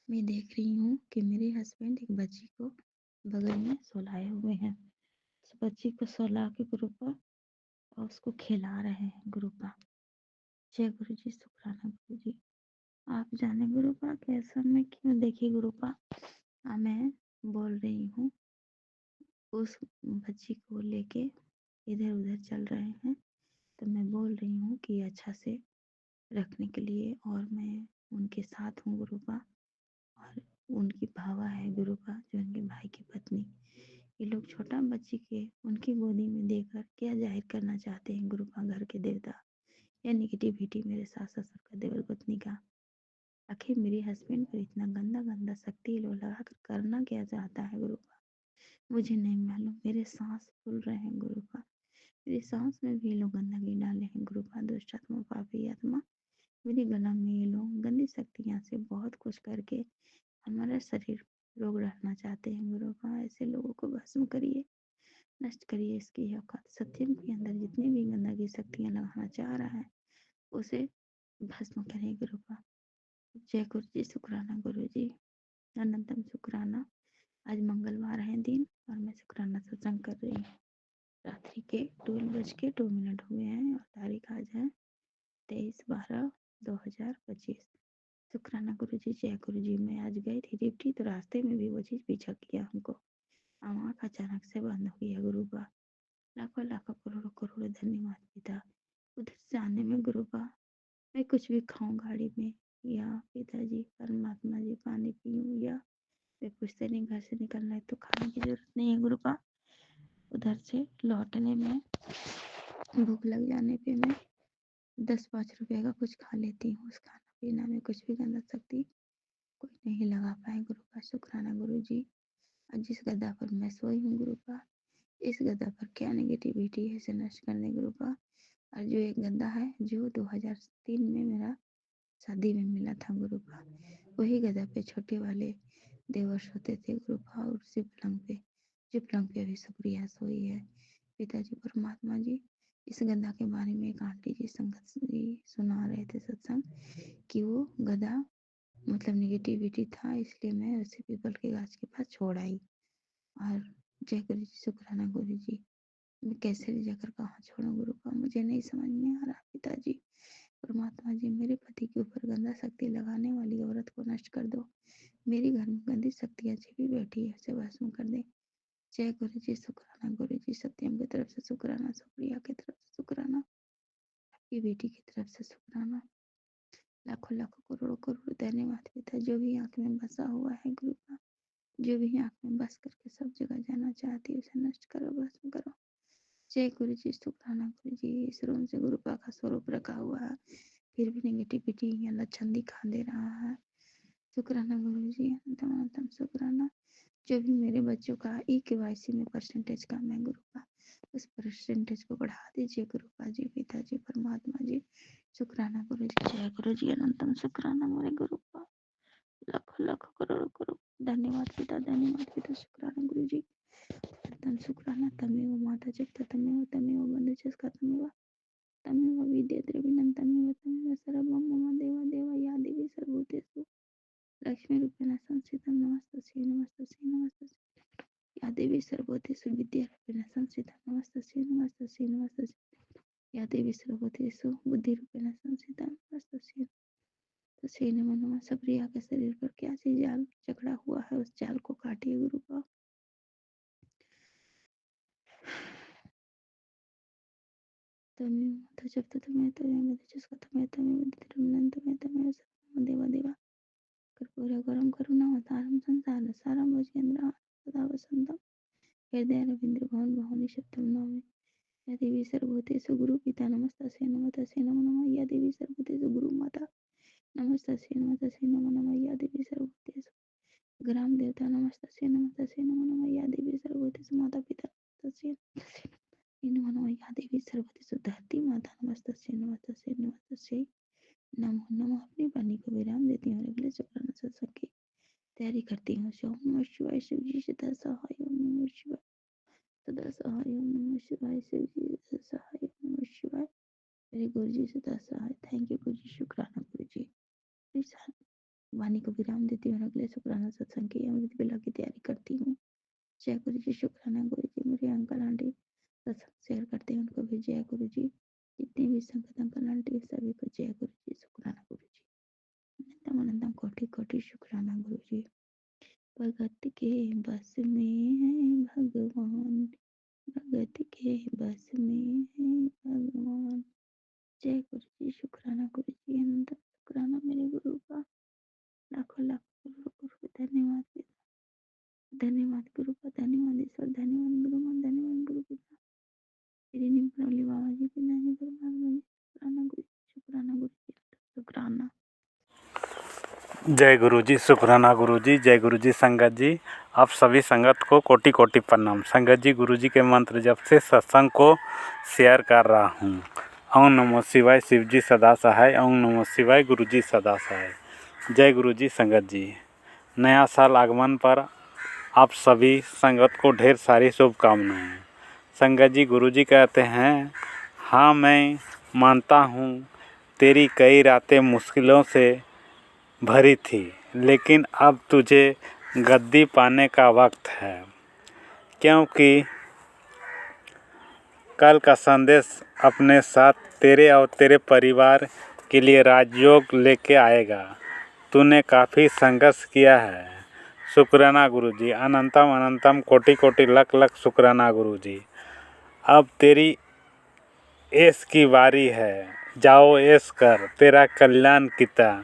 मैं देख रही हूँ कि मेरे हस्बैंड एक बच्ची को बगल में सुलाए हुए हैं। उस बच्ची को सुला के गुरुपा और उसको खिला रहे हैं गुरुपा। जय गुरु जी शुक्राना गुरु जी। आप जाने गुरुपा कैसा मैं क्यों देखी गुरुपा। मैं बोल रही हूँ उस बच्ची को लेके इधर उधर चल रहे हैं तो मैं बोल रही हूँ कि अच्छा से रखने के लिए, और मैं उनके साथ हूँ गुरुपा। और उनकी भावा है गुरुपा, जो उनके भाई की पत्नी। ये लोग छोटा बच्ची के उनकी गोदी में देकर क्या जाहिर करना चाहते हैं गुरुपा, घर के देवता या निगेटिविटी मेरे सास ससुर का, देवर पत्नी का। आखिर मेरे हस्बैंड पर इतना गंदा गंदा शक्ति लोग लगा कर करना क्या चाहता है गुरुपा, मुझे नहीं मालूम। मेरे सांस फूल रहे हैं गुरुपा, मेरी सांस में भी लोग गंदगी डाले हैं गुरुपा। दुष्ट आत्मा, पापी आत्मा, मेरे गला में ये लोग गंदी शक्तियाँ से बहुत कुछ करके हमारा शरीर रोग रखना चाहते हैं गुरुपा। ऐसे लोगों को भस्म करिए, नष्ट करिए। इसकी औकात सत्यम के अंदर जितनी भी गंदगी शक्तियाँ लगाना चाह रहा है उसे भस्म करें गुरुपा। जय गुरु जी, शुक्राना गुरु जी, अनंतम शुक्राना। आज मंगलवार है दिन और मैं शुक्राना सत्संग कर रही हूँ। रात्रि के 12:02 हुए हैं और तारीख आज है 23/12/2025। शुक्राना गुरु जी, जय गुरु जी। मैं आज गई थी डिप्टी, तो रास्ते में भी वो चीज़ पीछा किया हमको। आँख अचानक से बंद हो गया गुरुपा। लाखों लाखों करोड़ों करोड़ों धन्यवाद पिता। उधर से आने में गुरुपा मैं कुछ भी खाऊं गाड़ी में, या पिताजी परमात्मा जी पानी पीऊं, या मैं पूछते नहीं घर से निकलना है तो खाने की जरूरत नहीं है गुरुपा। उधर से लौटने में भूख लग जाने पे मैं 10-5 रुपए का कुछ खा लेती हूँ। उस खाना पीना में कुछ भी गंदा शक्ति कोई नहीं लगा पाए गुरुपा। शुक्राना गुरु जी। आज जिस गद्दा पर मैं सोई हूँ गुरुपा, इस गद्दा पर क्या नेगेटिविटी है इसे नष्ट करने गुरुपा। और जो एक गद्दा है जो 2003 में मेरा शादी में मिला था गुरुपा, वही गद्दा पे छोटे वाले देवर सोते थे गुरुपा। और उसी पलंग पे, जो पलंग पे अभी सुप्रिया सोई है। पिताजी परमात्मा जी, इस गद्दा के बारे में एक आंटी जी संगत जी सुना रहे थे सत्संग, कि वो गद्दा मतलब निगेटिविटी था, इसलिए मैं उसे पीपल के गाछ के पास छोड़ आई। और जय गुरु जी, शुक्राना गुरु जी। मैं कैसे ले जाकर कहाँ छोड़ूं गुरुपा, मुझे नहीं समझ में आ रहा। पिताजी परमात्मा जी, मेरे पति के ऊपर गंदा शक्ति लगाने वाली औरत को नष्ट कर दो। मेरे घर में गंदी शक्तियाँ छिपी बैठी है, उसे भस्म कर दे। जय गुरु जी, शुक्राना गुरु जी। सत्यम की तरफ से शुक्राना, सुप्रिया की तरफ से शुक्राना, आपकी बेटी की तरफ से शुक्राना। लाखों लाखों करोड़ों करोड़ों धन्यवाद पिता। जो भी आंख में बसा हुआ है गुरुपा, जो भी आंख में बस करके सब जगह जाना चाहती है उसे नष्ट करो, भस्म करो। जय गुरु जी, शुक्राना गुरु जी। इस रूम से गुरुपा का स्वरूप रखा हुआ है, फिर भी नेगेटिविटी या लक्षण दिखा दे रहा है। शुक्राना गुरु जी, अनंतम शुक्राना। जो भी मेरे बच्चों का EKYC में परसेंटेज कम है गुरुपा, उस परसेंटेज को बढ़ा दीजिए गुरुपा जी, पिताजी परमात्मा जी। शुक्राना गुरु जी, जय गुरु जी, अनंतम शुक्राना मेरे गुरुपा। लाखों लाखों करोड़ों करोड़ धन्यवाद पिता, धन्यवाद पिता। शुक्राना गुरु जी, अनंतम शुक्राना। तमेव माता जगत तमेव तमेव बंधुजस्का तमेव विद्या द्रविणं तमेव तमेव सर्वं मम देवा देवा या देवी सर्वभूतेषु लक्ष्मी रूपेण संस्थितं नमस्तस्यै नमस्तस्यै नमस्तस्यै या देवी सर्वभूतेषु विद्या रूपेण संस्थितं नमस्तस्यै नमस्तस्यै नमस्तस्यै या देवी सर्वभूतेषु बुद्धि रूपेण संस्थितं नमस्तस्यै तस्यै नमो नमः। सुप्रिया के शरीर पर क्या सी जाल जकड़ा हुआ है, उस जाल को काटिए गुरुपा। तमेव माता जगत तमेव तमेव बंधुजस्का तमेव तमेव विद्या द्रविणं तमेव तमेव सर्वं देवा देवा कर्पूरगौरं करुणावतारं संसार सारं भुजगेन्द्रहारं सदा वसन्तं हृदय रवीन्द्र भवन भवानी शब्दं नमामि। या देवी सर्वभूतेषु गुरुपिता नमस्तस्यै नमस्तस्यै नमो नमः। या देवी सर्वभूतेषु गुरुमाता नमस्तस्यै नमस्तस्यै नमो नमः। या देवी सर्वभूतेषु ग्राम देवता नमस्तस्यै नमस्तस्यै नमो नमः। या देवी सर्वभूतेषु माता पिता नमस्तस्यै नमो नमः। या देवी सर्वभूतेषु धरती माता नमस्तस्यै नमस्तस्यै नमस्तस्यै नमो नमः। अपनी वाणी को विराम देती हूँ, अगले शुक्राना सत्संग की तैयारी करती हूँ। ओम नमः शिवाय। शिव जी सदा सहाय। ओम नमः शिवाय सदा सहाय। ओम नमः शिवाय। शिव जी सदा सहाय। ओम नमः शिवाय। मेरे गुरु जी सदा सहाय। थैंक यू गुरु जी, शुक्राना गुरु जी। प्लीज वाणी को विराम देती हूँ, अगले शुक्राना सत्संग की अमृत बेला की तैयारी करती हूँ। जय गुरु जी, शुक्राना गुरु जी। मेरे अंकल आंटी सत्संग शेयर करते हैं, उनको भी जय गुरु जी। जितने भी संगत अंकल आंटी सभी को जय गुरु जी, शुक्राना गुरु जी। अनंतम अनंतम कोटि कोटि शुक्राना गुरु जी। भगत के बस में है भगवान, भगत के बस में है भगवान। जय गुरु जी, शुक्राना गुरु जी, अनंत शुक्राना मेरे गुरु का, लाखों लाख गुरु धन्यवाद पिता, धन्यवाद गुरु का, धन्यवाद ईश्वर, धन्यवाद गुरु माँ, धन्यवाद गुरु पिता, तेरी निम्न बाबा जी की नानी परमात्मा जी, शुक्राना गुरु जी, शुक्राना गुरु जी, शुक्राना। जय गुरु जी, शुक्राना गुरु जी, जय गुरु जी। संगत जी, आप सभी संगत को कोटि कोटि प्रणाम। संगत जी, गुरु जी के मंत्र जब से सत्संग को शेयर कर रहा हूँ। ओम नमो शिवाय, शिव जी सदा सहाय। ओम नमो शिवाय, गुरु जी सदा सहाय। जय गुरु जी। संगत जी, नया साल आगमन पर आप सभी संगत को ढेर सारी शुभकामनाएं। संगत जी, गुरु जी कहते हैं, हाँ मैं मानता हूँ तेरी कई रातें मुश्किलों से भरी थी, लेकिन अब तुझे गद्दी पाने का वक्त है, क्योंकि कल का संदेश अपने साथ तेरे और तेरे परिवार के लिए राजयोग लेके आएगा। तूने काफ़ी संघर्ष किया है। शुक्राना गुरु जी, अनंतम अनंतम कोटि कोटि लख लख शुक्राना गुरु जी। अब तेरी ऐश की बारी है, जाओ ऐश कर, तेरा कल्याण किता।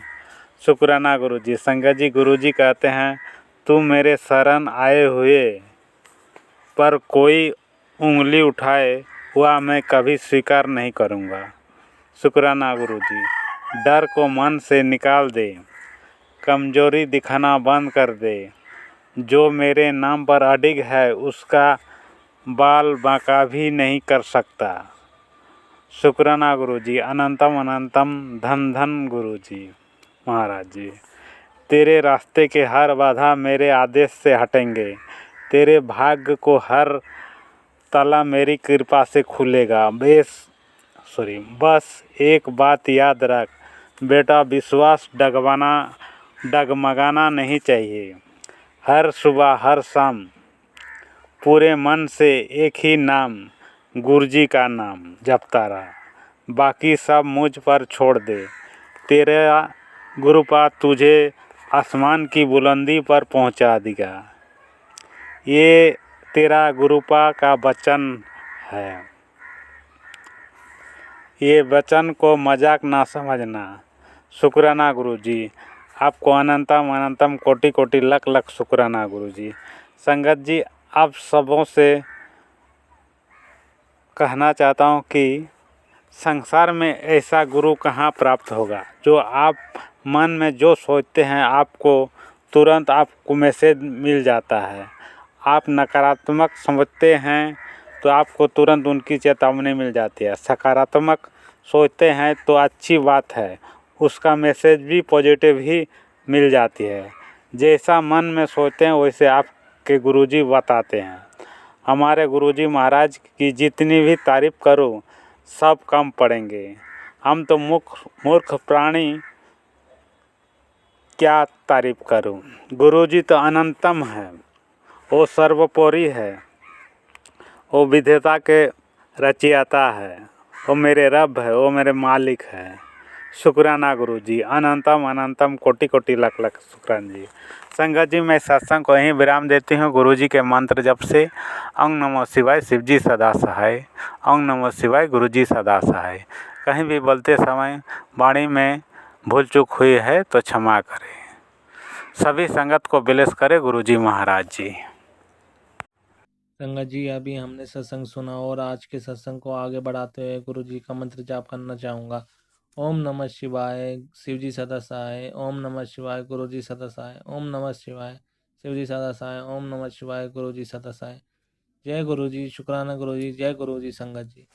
शुक्राना गुरु जी। संगत जी, गुरु जी कहते हैं, तू मेरे शरण आए हुए पर कोई उंगली उठाए हुआ मैं कभी स्वीकार नहीं करूँगा। शुक्राना गुरु जी। डर को मन से निकाल दे, कमजोरी दिखाना बंद कर दे। जो मेरे नाम पर अडिग है उसका बाल बांका भी नहीं कर सकता। शुक्राना गुरु जी। अनंतम अनंतम धन धन गुरु जी महाराज जी। तेरे रास्ते के हर बाधा मेरे आदेश से हटेंगे। तेरे भाग्य को हर ताला मेरी कृपा से खुलेगा। बस एक बात याद रख बेटा, विश्वास डगमगाना नहीं चाहिए। हर सुबह हर शाम पूरे मन से एक ही नाम, गुरुजी का नाम जपता रहा। बाकी सब मुझ पर छोड़ दे। तेरा गुरुपाद तुझे आसमान की बुलंदी पर पहुंचा देगा। ये तेरा गुरुपा का वचन है। ये वचन को मजाक ना समझना। शुक्राना गुरु जी। आपको अनंतम अनंतम कोटि कोटि लख लख शुक्राना गुरु जी। संगत जी, आप सबों से कहना चाहता हूँ कि संसार में ऐसा गुरु कहाँ प्राप्त होगा। जो आप मन में जो सोचते हैं आपको तुरंत आपको मैसेज मिल जाता है। आप नकारात्मक समझते हैं तो आपको तुरंत उनकी चेतावनी मिल जाती है। सकारात्मक सोचते हैं तो अच्छी बात है, उसका मैसेज भी पॉजिटिव ही मिल जाती है। जैसा मन में सोचते हैं वैसे आपके गुरुजी बताते हैं। हमारे गुरुजी महाराज की जितनी भी तारीफ़ करूं सब कम पड़ेंगे। हम तो मूर्ख प्राणी, क्या तारीफ़ करूं। गुरुजी तो अनंतम है, वो सर्वोपरि है, वो विधेता के रचयिता है, वो मेरे रब है, वो मेरे मालिक है। शुक्राना गुरु जी। अनंतम अनंतम कोटि कोटि लख लख शुक्रान जी। संगत जी, मैं सत्संग को यहीं विराम देती हूँ गुरु जी के मंत्र जप से। ओम नमो शिवाय, शिव जी सदा सहाय। ओम नमो शिवाय, गुरु जी सदा सहाय। कहीं भी बोलते समय वाणी में भूल चूक हुई है तो क्षमा करें। सभी संगत को ब्लेस करे गुरु जी महाराज जी। संगत जी, अभी हमने सत्संग सुना और आज के सत्संग को आगे बढ़ाते हुए गुरु जी का मंत्र जाप करना चाहूँगा। ओम नमः शिवाय, शिव जी सदा सहाय। ओम नमः शिवाय, गुरु जी सदा सहाय। ओम नमः शिवाय, शिव जी सदा सहाय। ओम नमः शिवाय, गुरु जी सदा सहाय। जय गुरु जी। शुक्राना गुरु जी। जय गुरु जी। संगत जी।